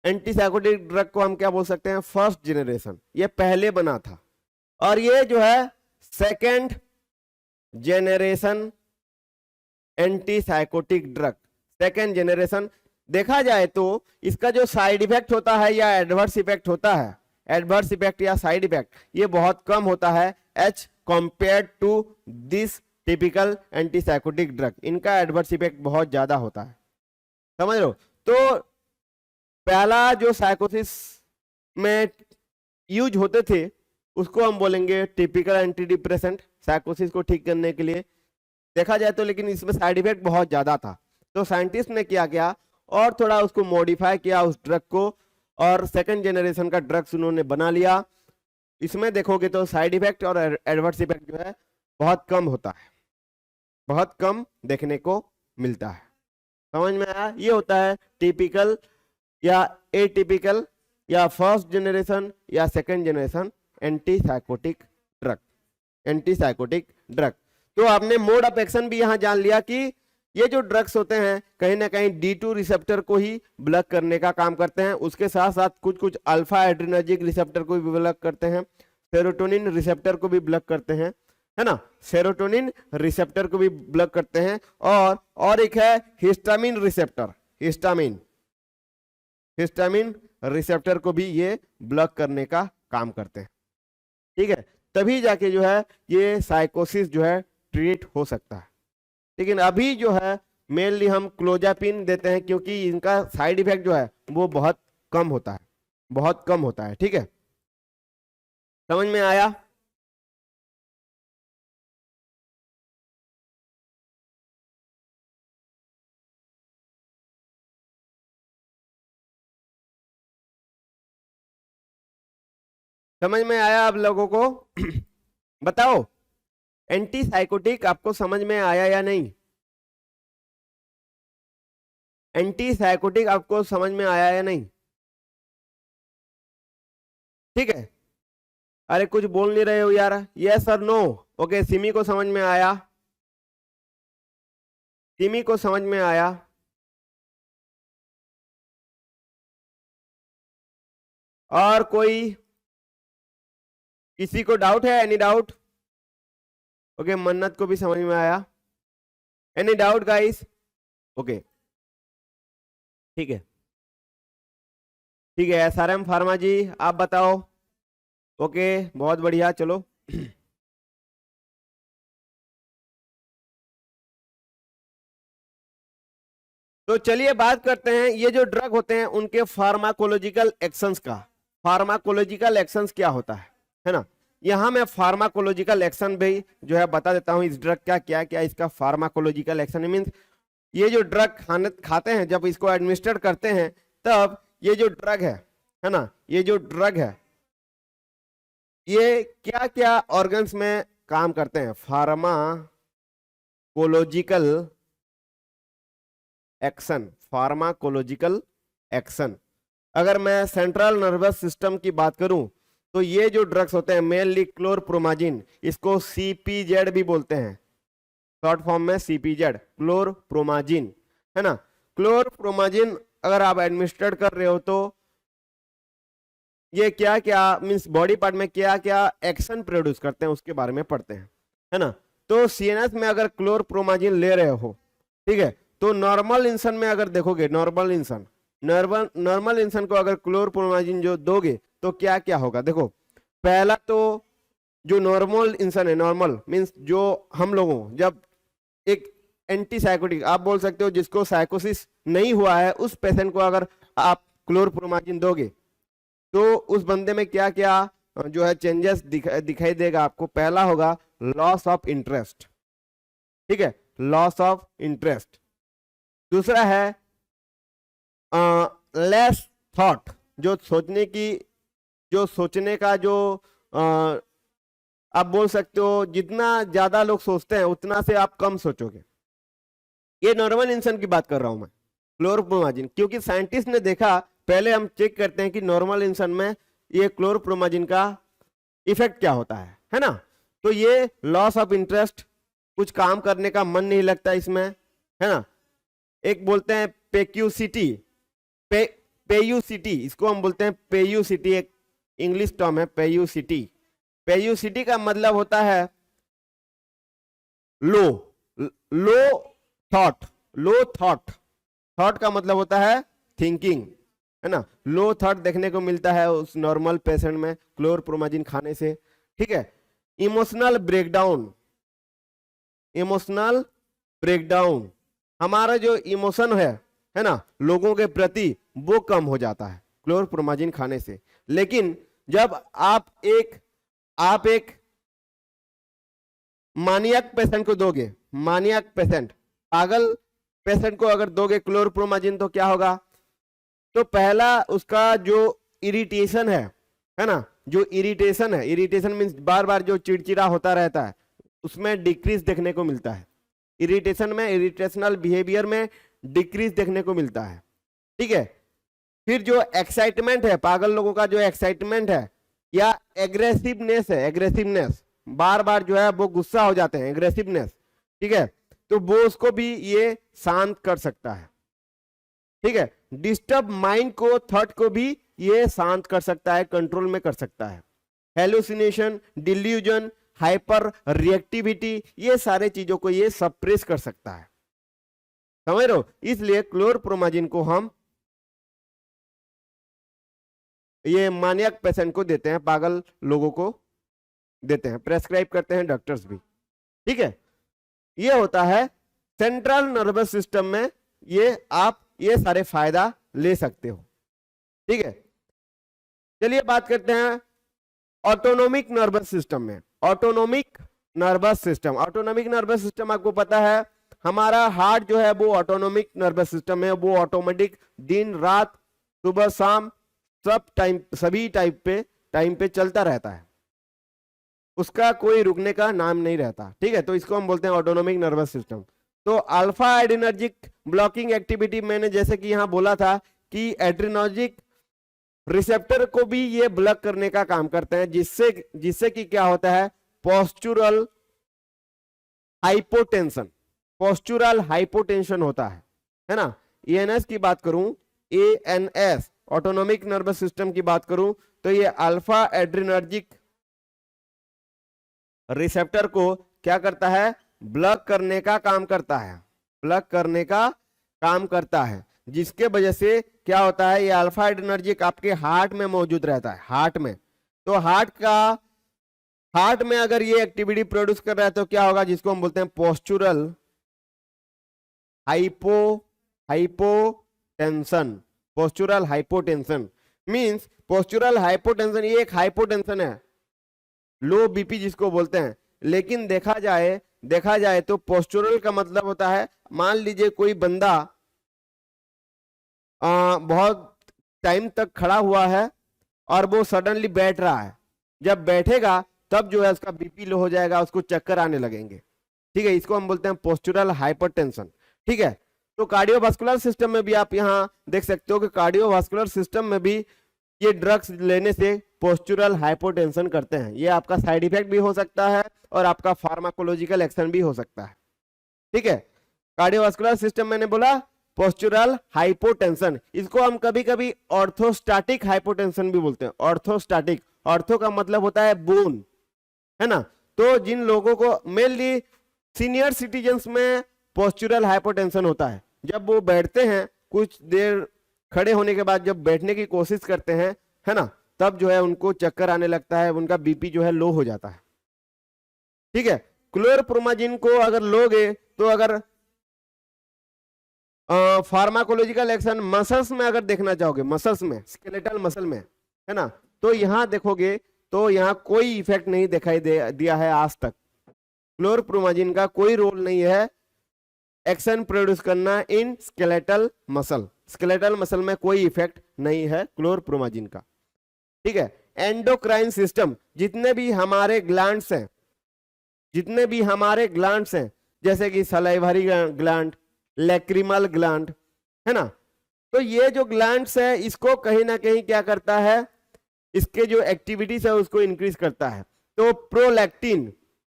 B: antipsychotic drug को हम क्या बोल सकते हैं, फर्स्ट जेनरेशन, ये पहले बना था। और ये जो है second generation antipsychotic drug, second generation. देखा जाए तो इसका जो साइड इफेक्ट होता है या एडवर्स इफेक्ट होता है, एडवर्स इफेक्ट या साइड इफेक्ट, ये बहुत कम होता है as compare to this typical antipsychotic drug. इनका एडवर्स इफेक्ट बहुत ज्यादा होता है, समझ लो। तो पहला जो साइकोसिस में यूज होते थे उसको हम बोलेंगे टिपिकल एंटी डिप्रेसेंट, साइकोसिस को ठीक करने के लिए देखा जाए तो, लेकिन इसमें साइड इफेक्ट बहुत ज्यादा था। तो साइंटिस्ट ने क्या किया और थोड़ा उसको मॉडिफाई किया उस ड्रग को, और सेकंड जेनरेशन का ड्रग्स उन्होंने बना लिया। इसमें देखोगे तो साइड इफेक्ट और एडवर्स इफेक्ट जो है बहुत कम होता है, बहुत कम देखने को मिलता है। समझ में आया? ये होता है टिपिकल या एटिपिकल या फर्स्ट जेनरेशन या सेकंड जेनरेशन एंटीसाइकोटिक ड्रग। तो आपने मोड ऑफ एक्शन भी यहां जान लिया कि ये जो ड्रग्स होते हैं कहीं ना कहीं D2 रिसेप्टर को ही ब्लॉक करने का काम करते हैं। उसके साथ साथ कुछ अल्फा एड्रिनर्जिक रिसेप्टर को भी ब्लॉक करते हैं, सेरोटोनिन रिसेप्टर को भी ब्लॉक करते हैं, है ना, सेरोटोनिन रिसेप्टर को भी ब्लॉक करते हैं। और एक है हिस्टामिन रिसेप्टर, हिस्टामिन रिसेप्टर को भी ये ब्लॉक करने का काम करते हैं, ठीक है। तभी जाके जो है ये साइकोसिस जो है ट्रीट हो सकता है। लेकिन अभी जो है मेनली हम क्लोजापिन देते हैं क्योंकि इनका साइड इफेक्ट जो है वो बहुत कम होता है, ठीक है। समझ में आया? समझ में आया आप लोगों को? बताओ एंटीसाइकोटिक आपको समझ में आया या नहीं? एंटीसाइकोटिक आपको समझ में आया या नहीं? ठीक है। अरे कुछ बोल नहीं रहे हो यार, यस और नो? ओके, सिमी को समझ में आया, सिमी को समझ में आया। और कोई किसी को डाउट है? Any doubt? ओके, मन्नत को भी समझ में आया। Any doubt guys? ओके, ठीक है, ठीक है। SRM फार्मा जी आप बताओ। ओके, बहुत बढ़िया, चलो। तो चलिए बात करते हैं ये जो ड्रग होते हैं उनके फार्माकोलॉजिकल एक्शंस का। फार्माकोलॉजिकल एक्शंस क्या होता है ना। यहां मैं फार्माकोलॉजिकल एक्शन भी जो है बता देता हूं, इस ड्रग का क्या क्या इसका फार्माकोलॉजिकल एक्शन मींस ये जो ड्रग खाते हैं, जब इसको एडमिनिस्टर करते हैं तब ये जो ड्रग है ना, ये जो ड्रग है ये क्या क्या ऑर्गन्स में काम करते हैं। Pharmacological action, pharmacological action. अगर मैं सेंट्रल नर्वस सिस्टम की बात करूं तो ये जो ड्रग्स होते हैं मेनली क्लोरप्रोमाजिन, इसको CPZ भी बोलते हैं, शॉर्ट फॉर्म में CPZ, क्लोरप्रोमाजिन, है ना। क्लोरप्रोमाजिन अगर आप एडमिनिस्ट्रेट कर रहे हो तो ये क्या क्या मीन्स बॉडी पार्ट में क्या क्या एक्शन प्रोड्यूस करते हैं उसके बारे में पढ़ते हैं, है ना। तो CNS में अगर क्लोरप्रोमाजिन ले रहे हो, ठीक है, तो नॉर्मल इंसान में अगर देखोगे, नॉर्मल इंसान को अगर क्लोरप्रोमाजिन जो दोगे तो क्या क्या होगा, देखो। पहला तो जो नॉर्मल इंसान है, नॉर्मल मीन्स जो हम लोगों, जब एक एंटी साइकोटिक आप बोल सकते हो जिसको साइकोसिस नहीं हुआ है, उस पेशेंट को अगर आप क्लोरप्रोमाजिन दोगे तो उस बंदे में क्या क्या जो है चेंजेस दिखाई देगा आपको। पहला होगा लॉस ऑफ इंटरेस्ट, ठीक है, लॉस ऑफ इंटरेस्ट। दूसरा है लेस थॉट, जो सोचने का जो आप बोल सकते हो जितना ज्यादा लोग सोचते हैं उतना से आप कम सोचोगे। ये नॉर्मल इंसान की बात कर रहा हूं मैं, क्लोरप्रोमाजिन, क्योंकि साइंटिस्ट ने देखा, पहले हम चेक करते हैं कि नॉर्मल इंसान में ये क्लोरप्रोमाजिन का इफेक्ट क्या होता है ना। तो ये लॉस ऑफ इंटरेस्ट, कुछ काम करने का मन नहीं लगता इसमें, है ना। एक बोलते हैं पेक्यूसिटी, पेयूसिटी, इसको हम बोलते हैं पेयूसिटी, एक इंग्लिश टर्म है पेयूसिटी। पेयूसिटी का मतलब होता है लो थॉट, थॉट का मतलब होता है थिंकिंग, है ना। लो थॉट देखने को मिलता है उस नॉर्मल पेशेंट में क्लोरप्रोमाजिन खाने से, ठीक है। इमोशनल ब्रेकडाउन, हमारा जो इमोशन है ना लोगों के प्रति, वो कम हो जाता है क्लोरप्रोमाजिन खाने से। लेकिन जब आप एक मानियक पेशेंट को दोगे, मानियक पेशेंट, पागल पेशेंट को अगर दोगे क्लोरप्रोमाजिन तो क्या होगा, तो पहला उसका जो इरिटेशन है ना, जो इरिटेशन मीन्स बार बार जो चिड़चिड़ा होता रहता है, उसमें डिक्रीज देखने को मिलता है। इरिटेशन में, इरिटेशनल बिहेवियर में डिक्रीज देखने को मिलता है, ठीक है। फिर जो एक्साइटमेंट है, पागल लोगों का जो एक्साइटमेंट है या एग्रेसिवनेस, बार बार जो है वो गुस्सा हो जाते हैं, एग्रेसिवनेस, ठीक है, तो वो उसको भी ये शांत कर सकता है, ठीक है। डिस्टर्ब माइंड को, थॉट को भी ये शांत कर सकता है, कंट्रोल में कर सकता है। हेलुसिनेशन, डिल्यूजन, हाइपर रिएक्टिविटी, ये सारे चीजों को ये सप्रेस कर सकता है, समझ रहे हो। इसलिए क्लोरप्रोमाजिन को हम ये मानियक पेशेंट को देते हैं, पागल लोगों को देते हैं, प्रेस्क्राइब करते हैं डॉक्टर्स भी, ठीक है। ये होता है सेंट्रल नर्वस सिस्टम में, ये आप ये सारे फायदा ले सकते हो, ठीक है। चलिए बात करते हैं ऑटोनोमिक नर्वस सिस्टम में। ऑटोनोमिक नर्वस सिस्टम आपको पता है, हमारा हार्ट जो है वो ऑटोनोमिक नर्वस सिस्टम है, वो ऑटोमेटिक दिन रात सुबह शाम सभी टाइम पे चलता रहता है, उसका कोई रुकने का नाम नहीं रहता, ठीक है। तो इसको हम बोलते हैं ऑटोनोमिक नर्वस सिस्टम। तो अल्फा एड्रेनर्जिक ब्लॉकिंग एक्टिविटी, मैंने जैसे कि यहां बोला था कि एड्रेनर्जिक रिसेप्टर को भी ये ब्लॉक करने का काम करते हैं, जिससे कि क्या होता है, पोस्चुरल हाइपोटेंशन होता है ना। ENS की बात करूं, ANS ऑटोनोमिक नर्वस सिस्टम की बात करूं तो ये अल्फा एड्रेनर्जिक रिसेप्टर को क्या करता है, ब्लॉक करने का काम करता है, जिसके वजह से क्या होता है, ये अल्फा एड्रेनर्जिक आपके हार्ट में मौजूद रहता है, हार्ट में। तो हार्ट में अगर ये एक्टिविटी प्रोड्यूस कर रहा है तो क्या होगा, जिसको हम बोलते हैं postural hypotension. Means postural hypotension, ये एक हाइपोटेंशन है, लो बीपी जिसको बोलते हैं। लेकिन देखा जाए तो पोस्चुरल का मतलब होता है, मान लीजिए कोई बंदा बहुत टाइम तक खड़ा हुआ है और वो सडनली बैठ रहा है, जब बैठेगा तब जो है उसका बीपी लो हो जाएगा, उसको चक्कर आने लगेंगे, ठीक है। इसको हम बोलते हैं पोस्चुरल हाइपरटेंशन, ठीक है। तो कार्डियोवास्कुलर सिस्टम में भी आप यहाँ देख सकते हो कि कार्डियोवास्कुलर सिस्टम में भी ये ड्रग्स लेने से पोस्चुरल हाइपोटेंशन करते हैं। ये आपका साइड इफेक्ट भी हो सकता है और आपका फार्माकोलॉजिकल एक्शन भी हो सकता है। ठीक है, कार्डियोवास्कुलर सिस्टम मैंने बोला पोस्चुरल हाइपोटेंशन, इसको हम कभी कभी ऑर्थोस्टैटिक हाइपोटेंशन भी बोलते हैं। ऑर्थोस्टैटिक, ऑर्थो का मतलब होता है बोन, है ना। तो जिन लोगों को मेनली सीनियर सिटीजन्स में पोस्चुरल हाइपोटेंशन होता है, जब वो बैठते हैं कुछ देर खड़े होने के बाद जब बैठने की कोशिश करते हैं, है ना, तब जो है उनको चक्कर आने लगता है, उनका बीपी जो है लो हो जाता है। ठीक है, क्लोरप्रोमाजिन को अगर लोगे तो अगर फार्माकोलॉजिकल एक्शन मसल्स में अगर देखना चाहोगे, मसल्स में, स्केलेटल मसल में, है ना, तो यहां देखोगे तो यहां कोई इफेक्ट नहीं दिखाई दिया है आज तक। क्लोरप्रोमाजिन का कोई रोल नहीं है एक्शन प्रोड्यूस करना in skeletal muscle. Skeletal muscle में कोई इफेक्ट नहीं है क्लोरप्रोमाजिन का। ठीक है, एंडोक्राइन सिस्टम, जितने भी हमारे ग्लैंड्स हैं, जितने भी हमारे ग्लैंड्स हैं, जैसे कि सलाइवरी ग्लैंड, लैक्रिमल ग्लैंड, है ना, तो ये जो ग्लैंड्स है इसको कहीं ना कहीं क्या करता है, इसके जो एक्टिविटीज है उसको इंक्रीज करता है। तो प्रोलैक्टिन,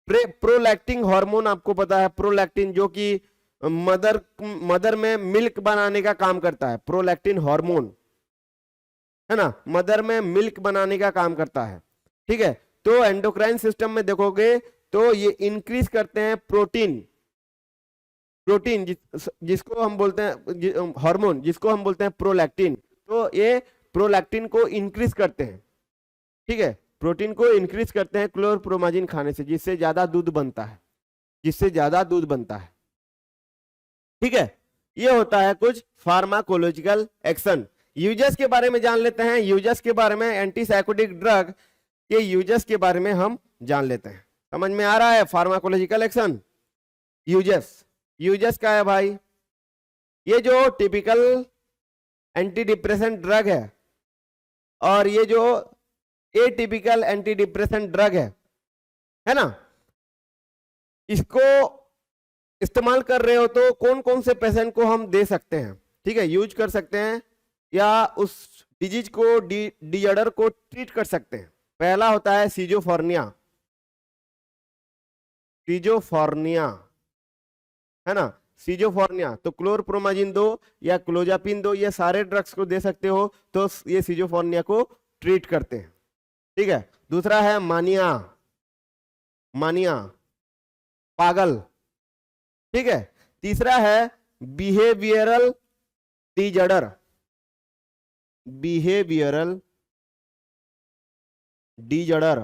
B: प्रोलैक्टिन हार्मोन आपको पता है, प्रोलैक्टिन जो कि मदर में मिल्क बनाने का काम करता है, प्रोलैक्टिन हार्मोन, है ना, मदर में मिल्क बनाने का काम करता है। ठीक है, तो एंडोक्राइन सिस्टम में देखोगे तो ये इंक्रीज करते हैं प्रोटीन, प्रोटीन जिसको हम बोलते हैं हार्मोन, जिसको हम बोलते हैं प्रोलैक्टिन, तो ये प्रोलैक्टिन को इंक्रीज करते हैं। ठीक है, प्रोटीन को इंक्रीज करते हैं क्लोरप्रोमाजिन खाने से, जिससे ज्यादा दूध बनता है, जिससे ज्यादा दूध बनता है। ठीक है, ये होता है कुछ फार्माकोलॉजिकल एक्शन। यूजेस के बारे में जान लेते हैं, यूजेस के बारे में, एंटीसाइकोटिक ड्रग के यूजेस के बारे में हम जान लेते हैं। समझ में आ रहा है फार्माकोलॉजिकल एक्शन, यूजेस, यूजेस का है भाई, ये जो टिपिकल एंटी डिप्रेसेंट ड्रग है और ये जो एटिपिकल एंटी डिप्रेसेंट ड्रग है ना, इसको इस्तेमाल कर रहे हो तो कौन कौन से पेशेंट को हम दे सकते हैं, ठीक है, यूज कर सकते हैं या उस डिजीज को, डिजॉर्डर को ट्रीट कर सकते हैं। पहला होता है सीजोफोर्निया, सीजोफोर्निया, है ना, सीजोफोर्निया, तो क्लोरप्रोमाजिन दो या क्लोजापिन दो, ये सारे ड्रग्स को दे सकते हो, तो ये सीजोफोर्निया को ट्रीट करते हैं। ठीक है, दूसरा है मानिया, मानिया, पागल। ठीक है, तीसरा है बिहेवियरल डिजॉर्डर, बिहेवियरल डिजॉर्डर।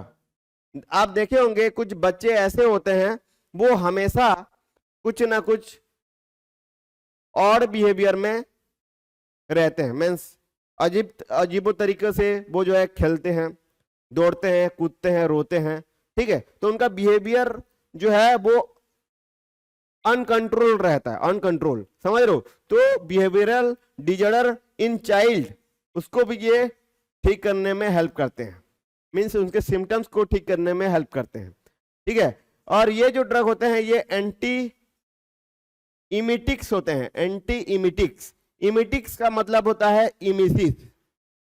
B: आप देखे होंगे कुछ बच्चे ऐसे होते हैं वो हमेशा कुछ ना कुछ और बिहेवियर में रहते हैं, मीन्स अजीबो तरीके से वो जो है खेलते हैं, दौड़ते हैं, कूदते हैं, रोते हैं। ठीक है, तो उनका बिहेवियर जो है वो अनकंट्रोल रहता है, अनकंट्रोल, समझ रहे हो। तो बिहेवियरल डिजॉर्डर इन चाइल्ड, उसको भी ये ठीक करने में हेल्प करते हैं, मीन्स उनके सिम्टम्स को ठीक करने में हेल्प करते हैं। ठीक है, और ये जो ड्रग होते हैं ये एंटी इमिटिक्स होते हैं, एंटी इमिटिक्स। इमिटिक्स का मतलब होता है इमिसिस,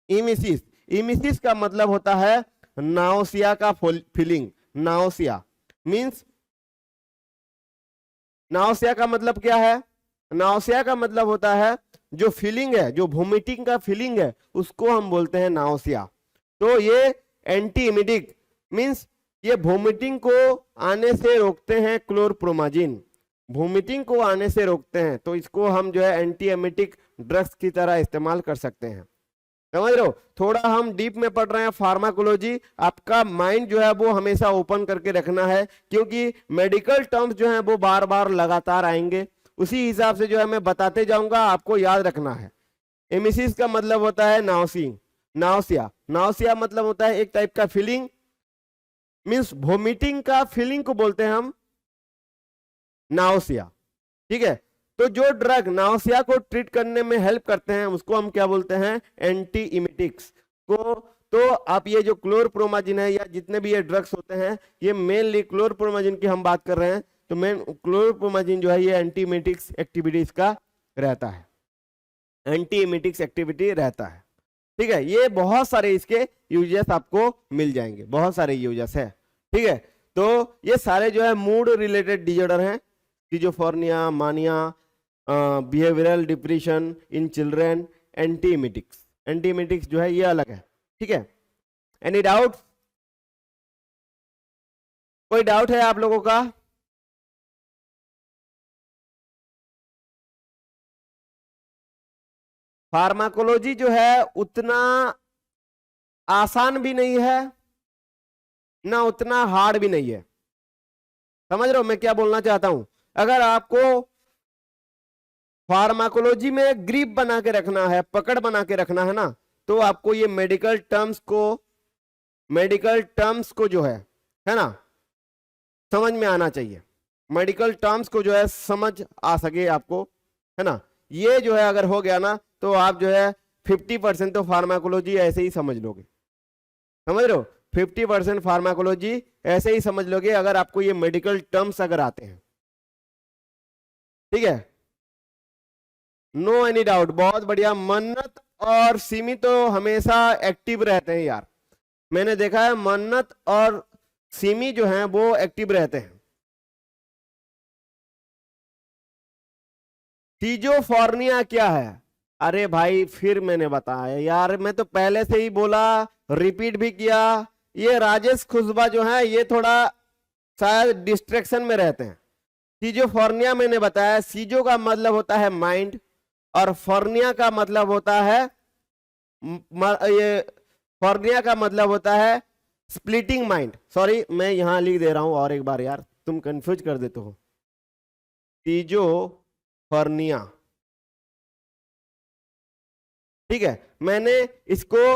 B: इमिसिस, इमिसिस का मतलब होता है नाउसिया का फीलिंग। नाउसिया मीन्स, नाउसिया का मतलब क्या है, नाउसिया का मतलब होता है जो फीलिंग है, जो वोमिटिंग का फीलिंग है, उसको हम बोलते हैं नाउसिया। तो ये एंटी इमिटिक मीन्स ये वोमिटिंग को आने से रोकते हैं क्लोरप्रोमाजिन, वोमिटिंग को आने से रोकते हैं, तो इसको हम जो है एंटी एमिटिक ड्रग्स की तरह इस्तेमाल कर सकते हैं। समझ रहे हो, थोड़ा हम डीप में पढ़ रहे हैं फार्माकोलॉजी, आपका माइंड जो है वो हमेशा ओपन करके रखना है, क्योंकि मेडिकल टर्म्स जो है वो बार बार लगातार आएंगे, उसी हिसाब से जो है मैं बताते जाऊंगा, आपको याद रखना है। एमिसिस का मतलब होता है नाउसिंग, नाउसिया, नाउसिया मतलब होता है एक टाइप का फीलिंग, मीन्स वोमिटिंग का फीलिंग को बोलते हैं हम नाउसिया। ठीक है, तो जो ड्रग नाउसिया को ट्रीट करने में हेल्प करते हैं उसको हम क्या बोलते हैं, एंटी इमिटिक्स को। तो आप ये जो क्लोरप्रोमाजिन है या जितने भी ये ड्रग्स होते हैं, ये मेनली क्लोरप्रोमाजिन की हम बात कर रहे हैं, तो मेन क्लोरप्रोमाजिन जो है ये एंटी इमिटिक्स एक्टिविटीज का रहता है, एंटी इमिटिक्स एक्टिविटी रहता है। ठीक है, ये बहुत सारे इसके यूजेस आपको मिल जाएंगे, बहुत सारे यूजेस है। ठीक है, तो ये सारे जो है मूड रिलेटेड डिजॉर्डर हैं, schizophrenia, mania, behavioural depression in children, anti emetics. Anti emetics जो है ये अलग है। ठीक है, एनी डाउट? कोई डाउट है आप लोगों का? फार्माकोलॉजी जो है उतना आसान भी नहीं है ना उतना हार्ड भी नहीं है। समझ रहे हो मैं क्या बोलना चाहता हूं? अगर आपको फार्माकोलॉजी में ग्रिप बना के रखना है, पकड़ बना के रखना है ना, तो आपको ये मेडिकल टर्म्स को जो है ना, समझ में आना चाहिए। मेडिकल टर्म्स को जो है समझ आ सके आपको, है ना। ये जो है अगर हो गया ना तो आप जो है 50% तो फार्माकोलॉजी ऐसे ही समझ लोगे। समझ रहे हो? 50% फार्माकोलॉजी ऐसे ही समझ लोगे अगर आपको ये मेडिकल टर्म्स अगर आते हैं। ठीक है, नो एनी डाउट, बहुत बढ़िया। मन्नत और सिमी तो हमेशा एक्टिव रहते हैं यार, मैंने देखा है मन्नत और सिमी जो हैं वो एक्टिव रहते हैं। स्किज़ोफ्रेनिया क्या है? अरे भाई फिर मैंने बताया यार, मैं तो पहले से ही बोला, रिपीट भी किया। ये राजेश खुशबा जो है ये थोड़ा शायद डिस्ट्रैक्शन में रहते हैं। स्किज़ोफ्रेनिया मैंने बताया, सीजो का मतलब होता है माइंड और फर्निया का मतलब होता है ये फर्निया का मतलब होता है स्प्लिटिंग माइंड। सॉरी मैं यहां लिख दे रहा हूं और एक बार यार, तुम कंफ्यूज कर देते हो। स्किज़ोफ्रेनिया, ठीक है, मैंने इसको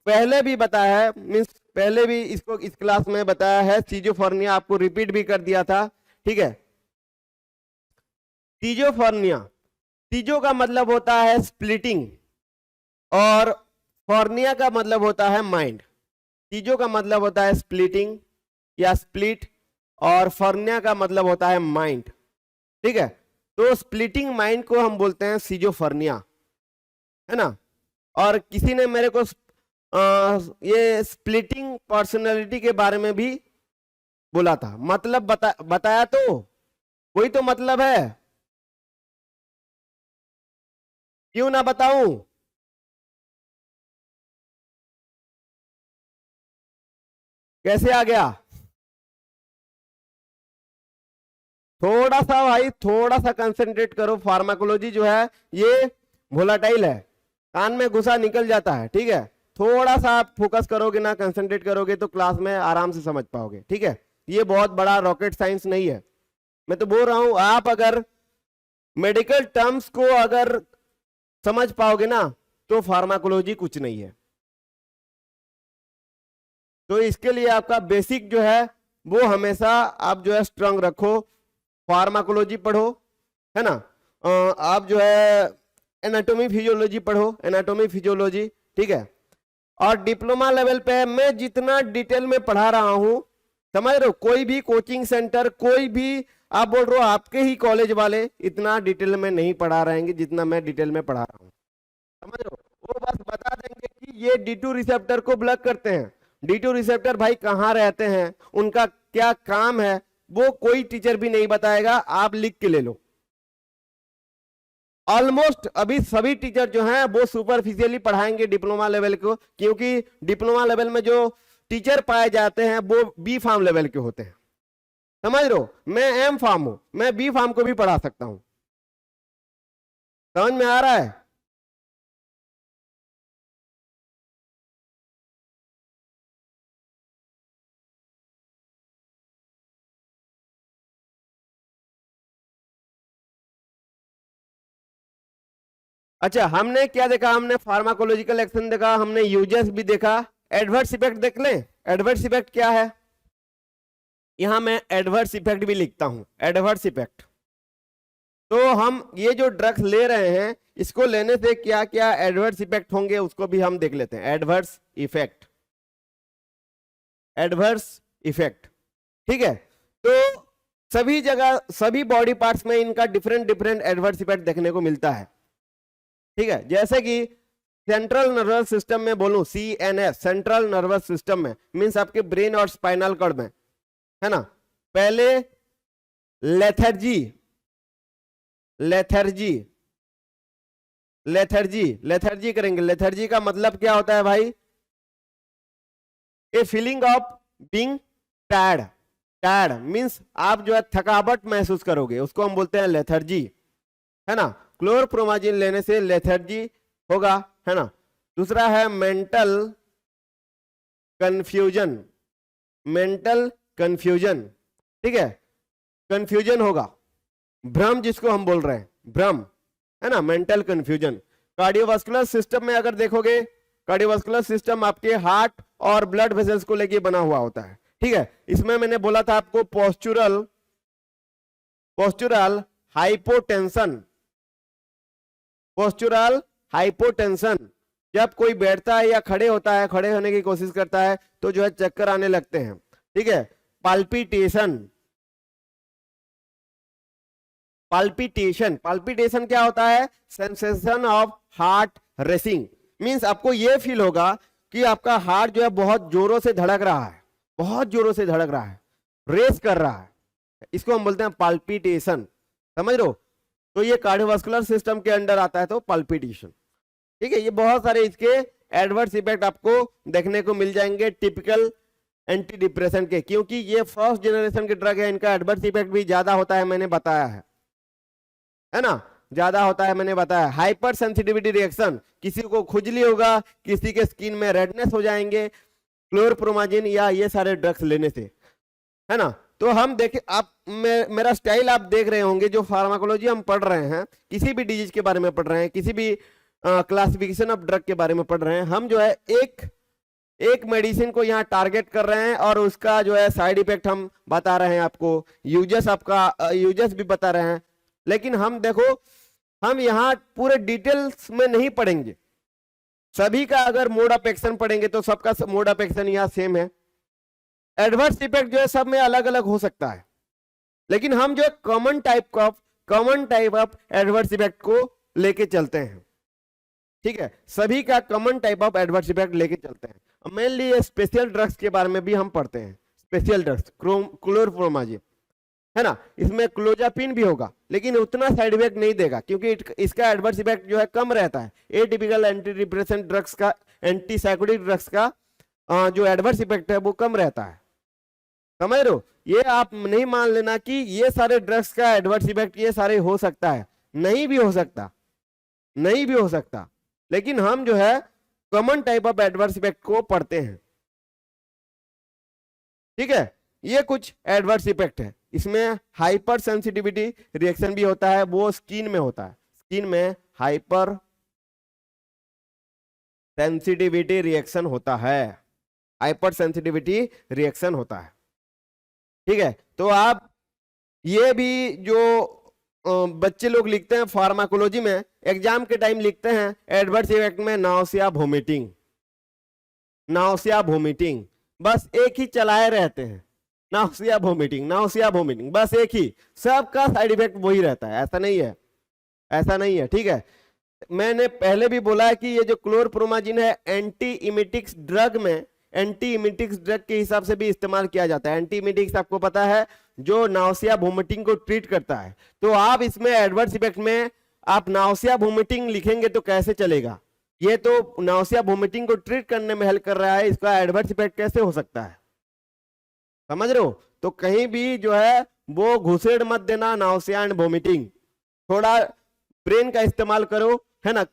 B: पहले भी बताया है, मीन्स पहले भी इसको इस क्लास में बताया है। स्किज़ोफ्रेनिया आपको रिपीट भी कर दिया था। ठीक है, स्किज़ोफ्रेनिया, स्किज़ो का मतलब होता है स्प्लिटिंग और फ्रेनिया का मतलब होता है माइंड। स्किज़ो का मतलब होता है स्प्लिटिंग या स्प्लिट और फ्रेनिया का मतलब होता है माइंड। ठीक है, तो स्प्लिटिंग माइंड को हम बोलते हैं स्किज़ोफ्रेनिया, है ना। और किसी ने मेरे को ये स्प्लिटिंग पर्सनालिटी के बारे में भी बोला था, मतलब बताया तो वही तो मतलब है, क्यों ना बताऊं? कैसे आ गया? थोड़ा सा भाई, थोड़ा सा कंसंट्रेट करो। फार्माकोलॉजी जो है ये वोलाटाइल है, कान में घुसा निकल जाता है। ठीक है, थोड़ा सा आप फोकस करोगे ना, कंसंट्रेट करोगे तो क्लास में आराम से समझ पाओगे। ठीक है, ये बहुत बड़ा रॉकेट साइंस नहीं है। मैं तो बोल रहा हूं आप अगर मेडिकल टर्म्स को अगर समझ पाओगे ना तो फार्माकोलॉजी कुछ नहीं है। तो इसके लिए आपका बेसिक जो है वो हमेशा आप जो है स्ट्रांग रखो। फार्माकोलॉजी पढ़ो, है ना। आप जो है एनाटॉमी फिजियोलॉजी पढ़ो, एनाटॉमी फिजियोलॉजी। ठीक है, और डिप्लोमा लेवल पे मैं जितना डिटेल में पढ़ा रहा हूं, समझ रहे हो, कोई भी कोचिंग सेंटर, कोई भी आप बोल रहे हो आपके ही कॉलेज वाले इतना डिटेल में नहीं पढ़ा रहेंगे जितना मैं डिटेल में पढ़ा रहा हूं। समझ रहे हो, वो बस बता देंगे कि ये D2 रिसेप्टर को ब्लॉक करते हैं। D2 रिसेप्टर भाई कहाँ रहते हैं, उनका क्या काम है, वो कोई टीचर भी नहीं बताएगा, आप लिख के ले लो। ऑलमोस्ट अभी सभी टीचर जो हैं वो सुपरफिशियली पढ़ाएंगे डिप्लोमा लेवल को, क्योंकि डिप्लोमा लेवल में जो टीचर पाए जाते हैं वो बी फार्म लेवल के होते हैं। समझ रहे हो, मैं एम फार्म हूं, मैं बी फार्म को भी पढ़ा सकता हूं। समझ में आ रहा है? अच्छा, हमने क्या देखा? हमने फार्माकोलॉजिकल एक्शन देखा, हमने यूजेस भी देखा। एडवर्स इफेक्ट देख लें। एडवर्स इफेक्ट क्या है? यहां मैं एडवर्स इफेक्ट भी लिखता हूं, एडवर्स इफेक्ट। तो हम ये जो ड्रग्स ले रहे हैं इसको लेने से क्या क्या एडवर्स इफेक्ट होंगे उसको भी हम देख लेते हैं। Adverse effect, adverse effect. ठीक है, तो सभी जगह सभी बॉडी पार्ट्स में इनका डिफरेंट डिफरेंट एडवर्स इफेक्ट देखने को मिलता है। ठीक है, जैसे कि सेंट्रल नर्वस सिस्टम में बोलूं, CNS, सेंट्रल नर्वस सिस्टम में मींस आपके ब्रेन और स्पाइनल कॉर्ड में, है ना। पहले लेथर्जी, लेथर्जी, लेथर्जी, लेथर्जी करेंगे। लेथर्जी का मतलब क्या होता है भाई? A feeling of being tired. Tired means आप जो है थकावट महसूस करोगे, उसको हम बोलते हैं लेथर्जी, है ना। क्लोरप्रोमाजिन लेने से लेथर्जी होगा, है ना। दूसरा है मेंटल कंफ्यूजन, मेंटल कंफ्यूजन, ठीक है, कंफ्यूजन होगा, भ्रम जिसको हम बोल रहे हैं, भ्रम, है ना, मेंटल कंफ्यूजन। कार्डियोवास्कुलर सिस्टम में अगर देखोगे, कार्डियोवास्कुलर सिस्टम आपके हार्ट और ब्लड वेसल्स को लेके बना हुआ होता है, ठीक है। इसमें मैंने बोला था आपको postural, postural hypotension, postural hypotension, जब कोई बैठता है या खड़े होता है, खड़े होने की कोशिश करता है तो जो है चक्कर आने लगते हैं, ठीक है। पाल्पिटेशन, पाल्पिटेशन, पाल्पिटेशन क्या होता है? Sensation of heart racing, means आपको यह फील होगा कि आपका हार्ट जो है बहुत जोरों से धड़क रहा है, बहुत जोरों से धड़क रहा है, रेस कर रहा है, इसको हम बोलते हैं पाल्पिटेशन, समझ लो। तो ये कार्डियोवास्कुलर सिस्टम के अंडर आता है, तो पाल्पिटेशन, ठीक है। ये बहुत सारे इसके एडवर्स इफेक्ट आपको देखने को मिल जाएंगे टिपिकल एंटी डिप्रेशन के, क्योंकि ये फर्स्ट जनरेशन के ड्रग है, इनका एडवर्स इफेक्ट भी ज्यादा होता है, मैंने बताया है ना, ज्यादा होता है, मैंने बताया। हाइपर सेंसिटिविटी रिएक्शन, किसी को खुजली होगा, किसी के स्किन में रेडनेस हो जाएंगे क्लोरप्रोमाजिन या ये सारे ड्रग्स लेने से, है ना। तो हम देखें, आप मेरा स्टाइल आप देख रहे होंगे, जो फार्माकोलॉजी हम पढ़ रहे हैं, किसी भी डिजीज के बारे में पढ़ रहे हैं, किसी भी क्लासिफिकेशन ऑफ ड्रग के बारे में पढ़ रहे हैं, हम जो है एक मेडिसिन को यहाँ टारगेट कर रहे हैं और उसका जो है साइड इफेक्ट हम बता रहे हैं आपको, यूजेस आपका यूजेस भी बता रहे हैं। लेकिन हम देखो, हम यहाँ पूरे डिटेल्स में नहीं पढ़ेंगे, सभी का अगर मोड ऑफ एक्शन पढ़ेंगे तो सबका मोड ऑफ एक्शन यहाँ सेम है। एडवर्स इफेक्ट जो है सब में अलग अलग हो सकता है, लेकिन हम जो है common type of adverse effect को लेके चलते हैं, ठीक है। सभी का common type of adverse effect लेके चलते हैं। मेनली स्पेशल ड्रग्स के बारे में भी हम पढ़ते हैं, स्पेशल ड्रग्स, क्लोरप्रोमाजिन, है ना। इसमें क्लोजापिन भी होगा, लेकिन उतना साइड इफेक्ट नहीं देगा, क्योंकि इसका एडवर्स इफेक्ट जो है कम रहता है। एटिपिकल एंटी डिप्रेसेंट ड्रग्स का, एंटी साइकोटिक ड्रग्स का जो एडवर्स इफेक्ट है वो कम रहता है, समझ रहे हो। ये आप नहीं मान लेना कि ये सारे ड्रग्स का एडवर्स इफेक्ट ये सारे हो सकता है, नहीं भी हो सकता, नहीं भी हो सकता, लेकिन हम जो है common type of adverse effect को पढ़ते हैं, ठीक है। ये कुछ एडवर्स इफेक्ट है। इसमें हाइपर सेंसिटिविटी रिएक्शन भी होता है, वो स्किन में होता है, स्किन में हाइपर सेंसिटिविटी रिएक्शन होता है, हाइपर सेंसिटिविटी रिएक्शन होता है, ठीक है। तो आप ये भी जो बच्चे लोग लिखते हैं फार्माकोलॉजी में, एग्जाम के टाइम लिखते हैं एडवर्स इफेक्ट में नाउसिया वोमिटिंग, नाउसिया वोमिटिंग, बस एक ही चलाए रहते हैं, नाउसिया वोमिटिंग, नाउसिया वोमिटिंग, बस एक ही, सबका साइड इफेक्ट वही रहता है। ऐसा नहीं है, ऐसा नहीं है, ठीक है। मैंने पहले भी बोला है कि ये जो क्लोरप्रोमाजिन है एंटी इमिटिक्स ड्रग में, एंटी इमिटिक्स ड्रग के हिसाब से भी इस्तेमाल किया जाता है। एंटी इमिटिक्स आपको पता है जो नाउसिया वोमिटिंग को ट्रीट करता है, तो आप इसमें एडवर्स इफेक्ट में आप नाउसिया वोमिटिंग लिखेंगे तो कैसे चलेगा? ये तो नाउसिया वोमिटिंग को ट्रीट करने में हेल्प कर रहा है, इसका एडवर्स इफेक्ट कैसे हो सकता है? समझ रहे हो? तो कहीं भी जो है वो घुसेड़ मत देना, नाउसिया एंड वोमिटिंग, थोड़ा ब्रेन का इस्तेमाल करो, है ना।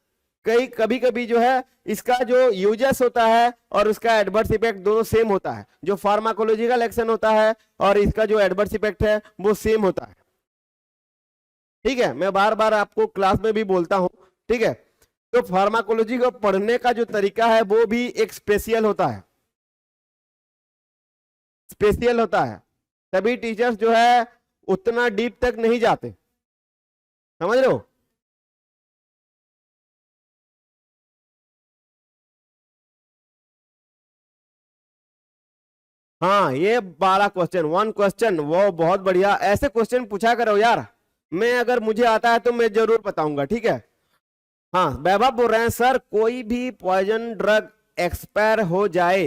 B: कभी कभी जो है इसका जो यूजेस होता है और उसका एडवर्स इफेक्ट दोनों सेम होता है, जो फार्माकोलॉजिकल एक्शन होता है और इसका जो एडवर्स इफेक्ट है वो सेम होता है, ठीक है। मैं बार बार आपको क्लास में भी बोलता हूं, ठीक है। तो फार्माकोलॉजी को पढ़ने का जो तरीका है वो भी एक स्पेशल होता है, स्पेशल होता है। सभी टीचर्स जो है उतना डीप तक नहीं जाते, समझ रहे हो। हाँ, ये 12 क्वेश्चन, 1 क्वेश्चन, वो बहुत बढ़िया। ऐसे क्वेश्चन पूछा करो यार, मैं अगर मुझे आता है तो मैं जरूर बताऊंगा, ठीक है। हाँ, वैभव बोल रहे हैं सर कोई भी पॉइजन ड्रग एक्सपायर हो जाए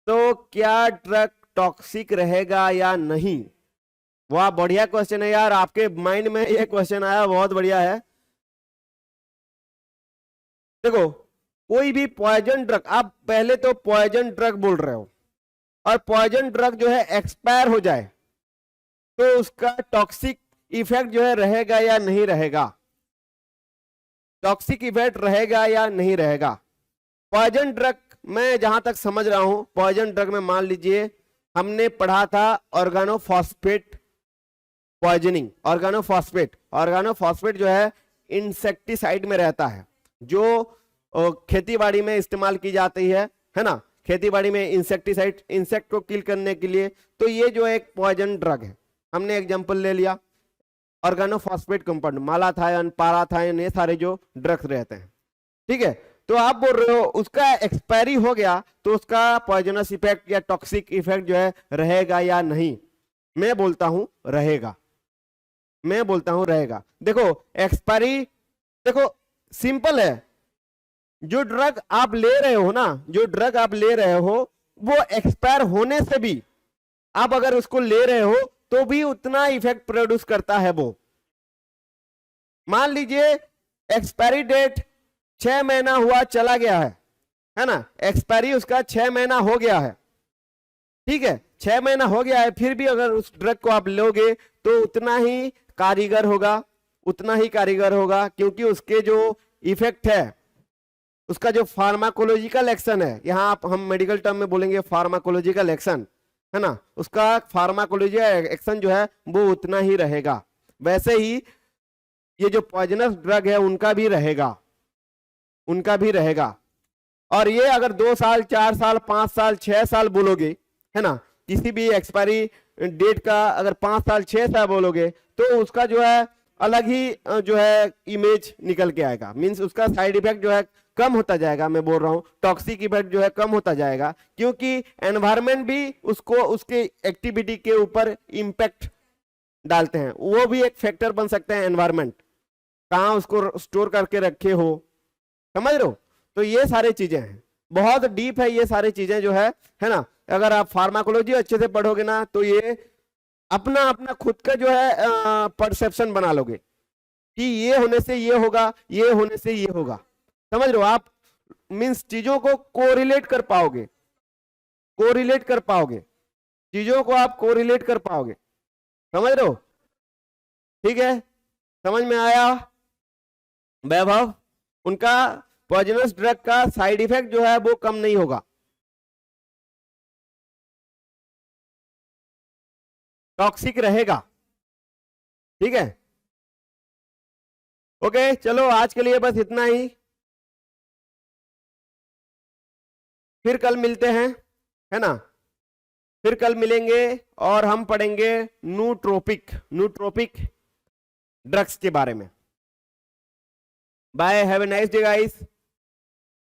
B: तो क्या ड्रग टॉक्सिक रहेगा या नहीं। वाह, बढ़िया क्वेश्चन है यार, आपके माइंड में ये क्वेश्चन आया, बहुत बढ़िया है। देखो, कोई भी पॉइजन ड्रग, आप पहले तो पॉइजन ड्रग बोल रहे हो, और पॉइजन ड्रग जो है एक्सपायर हो जाए तो उसका टॉक्सिक इफेक्ट जो है रहेगा या नहीं रहेगा। टॉक्सिक इफेक्ट रहेगा या नहीं रहेगा। पॉइजन ड्रग मैं जहां तक समझ रहा हूं, पॉइजन ड्रग में मान लीजिए हमने पढ़ा था ऑर्गेनोफॉस्फेट पॉइजनिंग। ऑर्गेनोफॉस्फेट जो है इंसेक्टिसाइड में रहता है, जो खेतीबाड़ी में इस्तेमाल की जाती है ना, खेतीबाड़ी में इंसेक्टिसाइड, इंसेक्ट को किल करने के लिए। तो ये जो एक पॉइजन ड्रग है, हमने एग्जांपल ले लिया ऑर्गेनोफॉस्फेट कंपाउंड, मालाथायन, पाराथायन, ये सारे जो ड्रग्स रहते हैं, ठीक है। तो आप बोल रहे हो उसका एक्सपायरी हो गया तो उसका पॉइजनस इफेक्ट या टॉक्सिक इफेक्ट जो है रहेगा या नहीं। मैं बोलता हूं रहेगा, मैं बोलता हूं रहेगा। देखो एक्सपायरी, देखो सिंपल है, जो ड्रग आप ले रहे हो ना, जो ड्रग आप ले रहे हो वो एक्सपायर होने से भी, आप अगर उसको ले रहे हो तो भी उतना इफेक्ट प्रोड्यूस करता है वो। मान लीजिए एक्सपायरी डेट 6 महीना हुआ, चला गया है ना, एक्सपायरी उसका 6 महीना हो गया है, ठीक है, 6 महीना हो गया है, फिर भी अगर उस ड्रग को आप लोगे तो उतना ही कारीगर होगा, उतना ही कारीगर होगा, क्योंकि उसके जो इफेक्ट है, उसका जो फार्माकोलॉजिकल एक्शन है, यहां आप हम मेडिकल टर्म में बोलेंगे फार्माकोलॉजिकल एक्शन, है ना, उसका फार्माकोलॉजिकल एक्शन जो है वो उतना ही रहेगा। वैसे ही ये जो पॉइजनस ड्रग है उनका भी रहेगा, उनका भी रहेगा। और ये अगर 2 साल, 4 साल, 5 साल, 6 साल बोलोगे, है ना, किसी भी एक्सपायरी डेट का अगर 5 साल, 6 साल बोलोगे तो उसका जो है अलग ही जो है इमेज निकल के आएगा। मींस उसका साइड इफेक्ट जो है कम होता जाएगा। मैं बोल रहा हूं टॉक्सिक इफेक्ट जो है कम होता जाएगा, क्योंकि एनवायरमेंट भी उसको, उसके एक्टिविटी के ऊपर इंपैक्ट डालते हैं। वो भी एक फैक्टर बन सकते हैं, एनवायरमेंट कहां उसको स्टोर करके रखे हो, समझ रहे हो। तो ये सारी चीजें हैं, बहुत डीप है ये सारी चीजें जो है ना। अगर आप फार्माकोलॉजी अच्छे से पढ़ोगे ना तो ये अपना अपना खुद का जो है परसेप्शन बना लोगे कि ये होने से ये होगा, ये होने से ये होगा, समझ रहे हो आप। मींस चीजों को कोरिलेट कर पाओगे, कोरिलेट कर पाओगे, चीजों को आप कोरिलेट कर पाओगे, समझ रहे हो, ठीक है। समझ में आया वैभव। उनका पॉइजनस ड्रग का साइड इफेक्ट जो है वो कम नहीं होगा, टॉक्सिक रहेगा, ठीक है। ओके, चलो आज के लिए बस इतना ही, फिर कल मिलते हैं, है ना, फिर कल मिलेंगे और हम पढ़ेंगे नूट्रोपिक ड्रग्स के बारे में। Bye, have a nice day guys.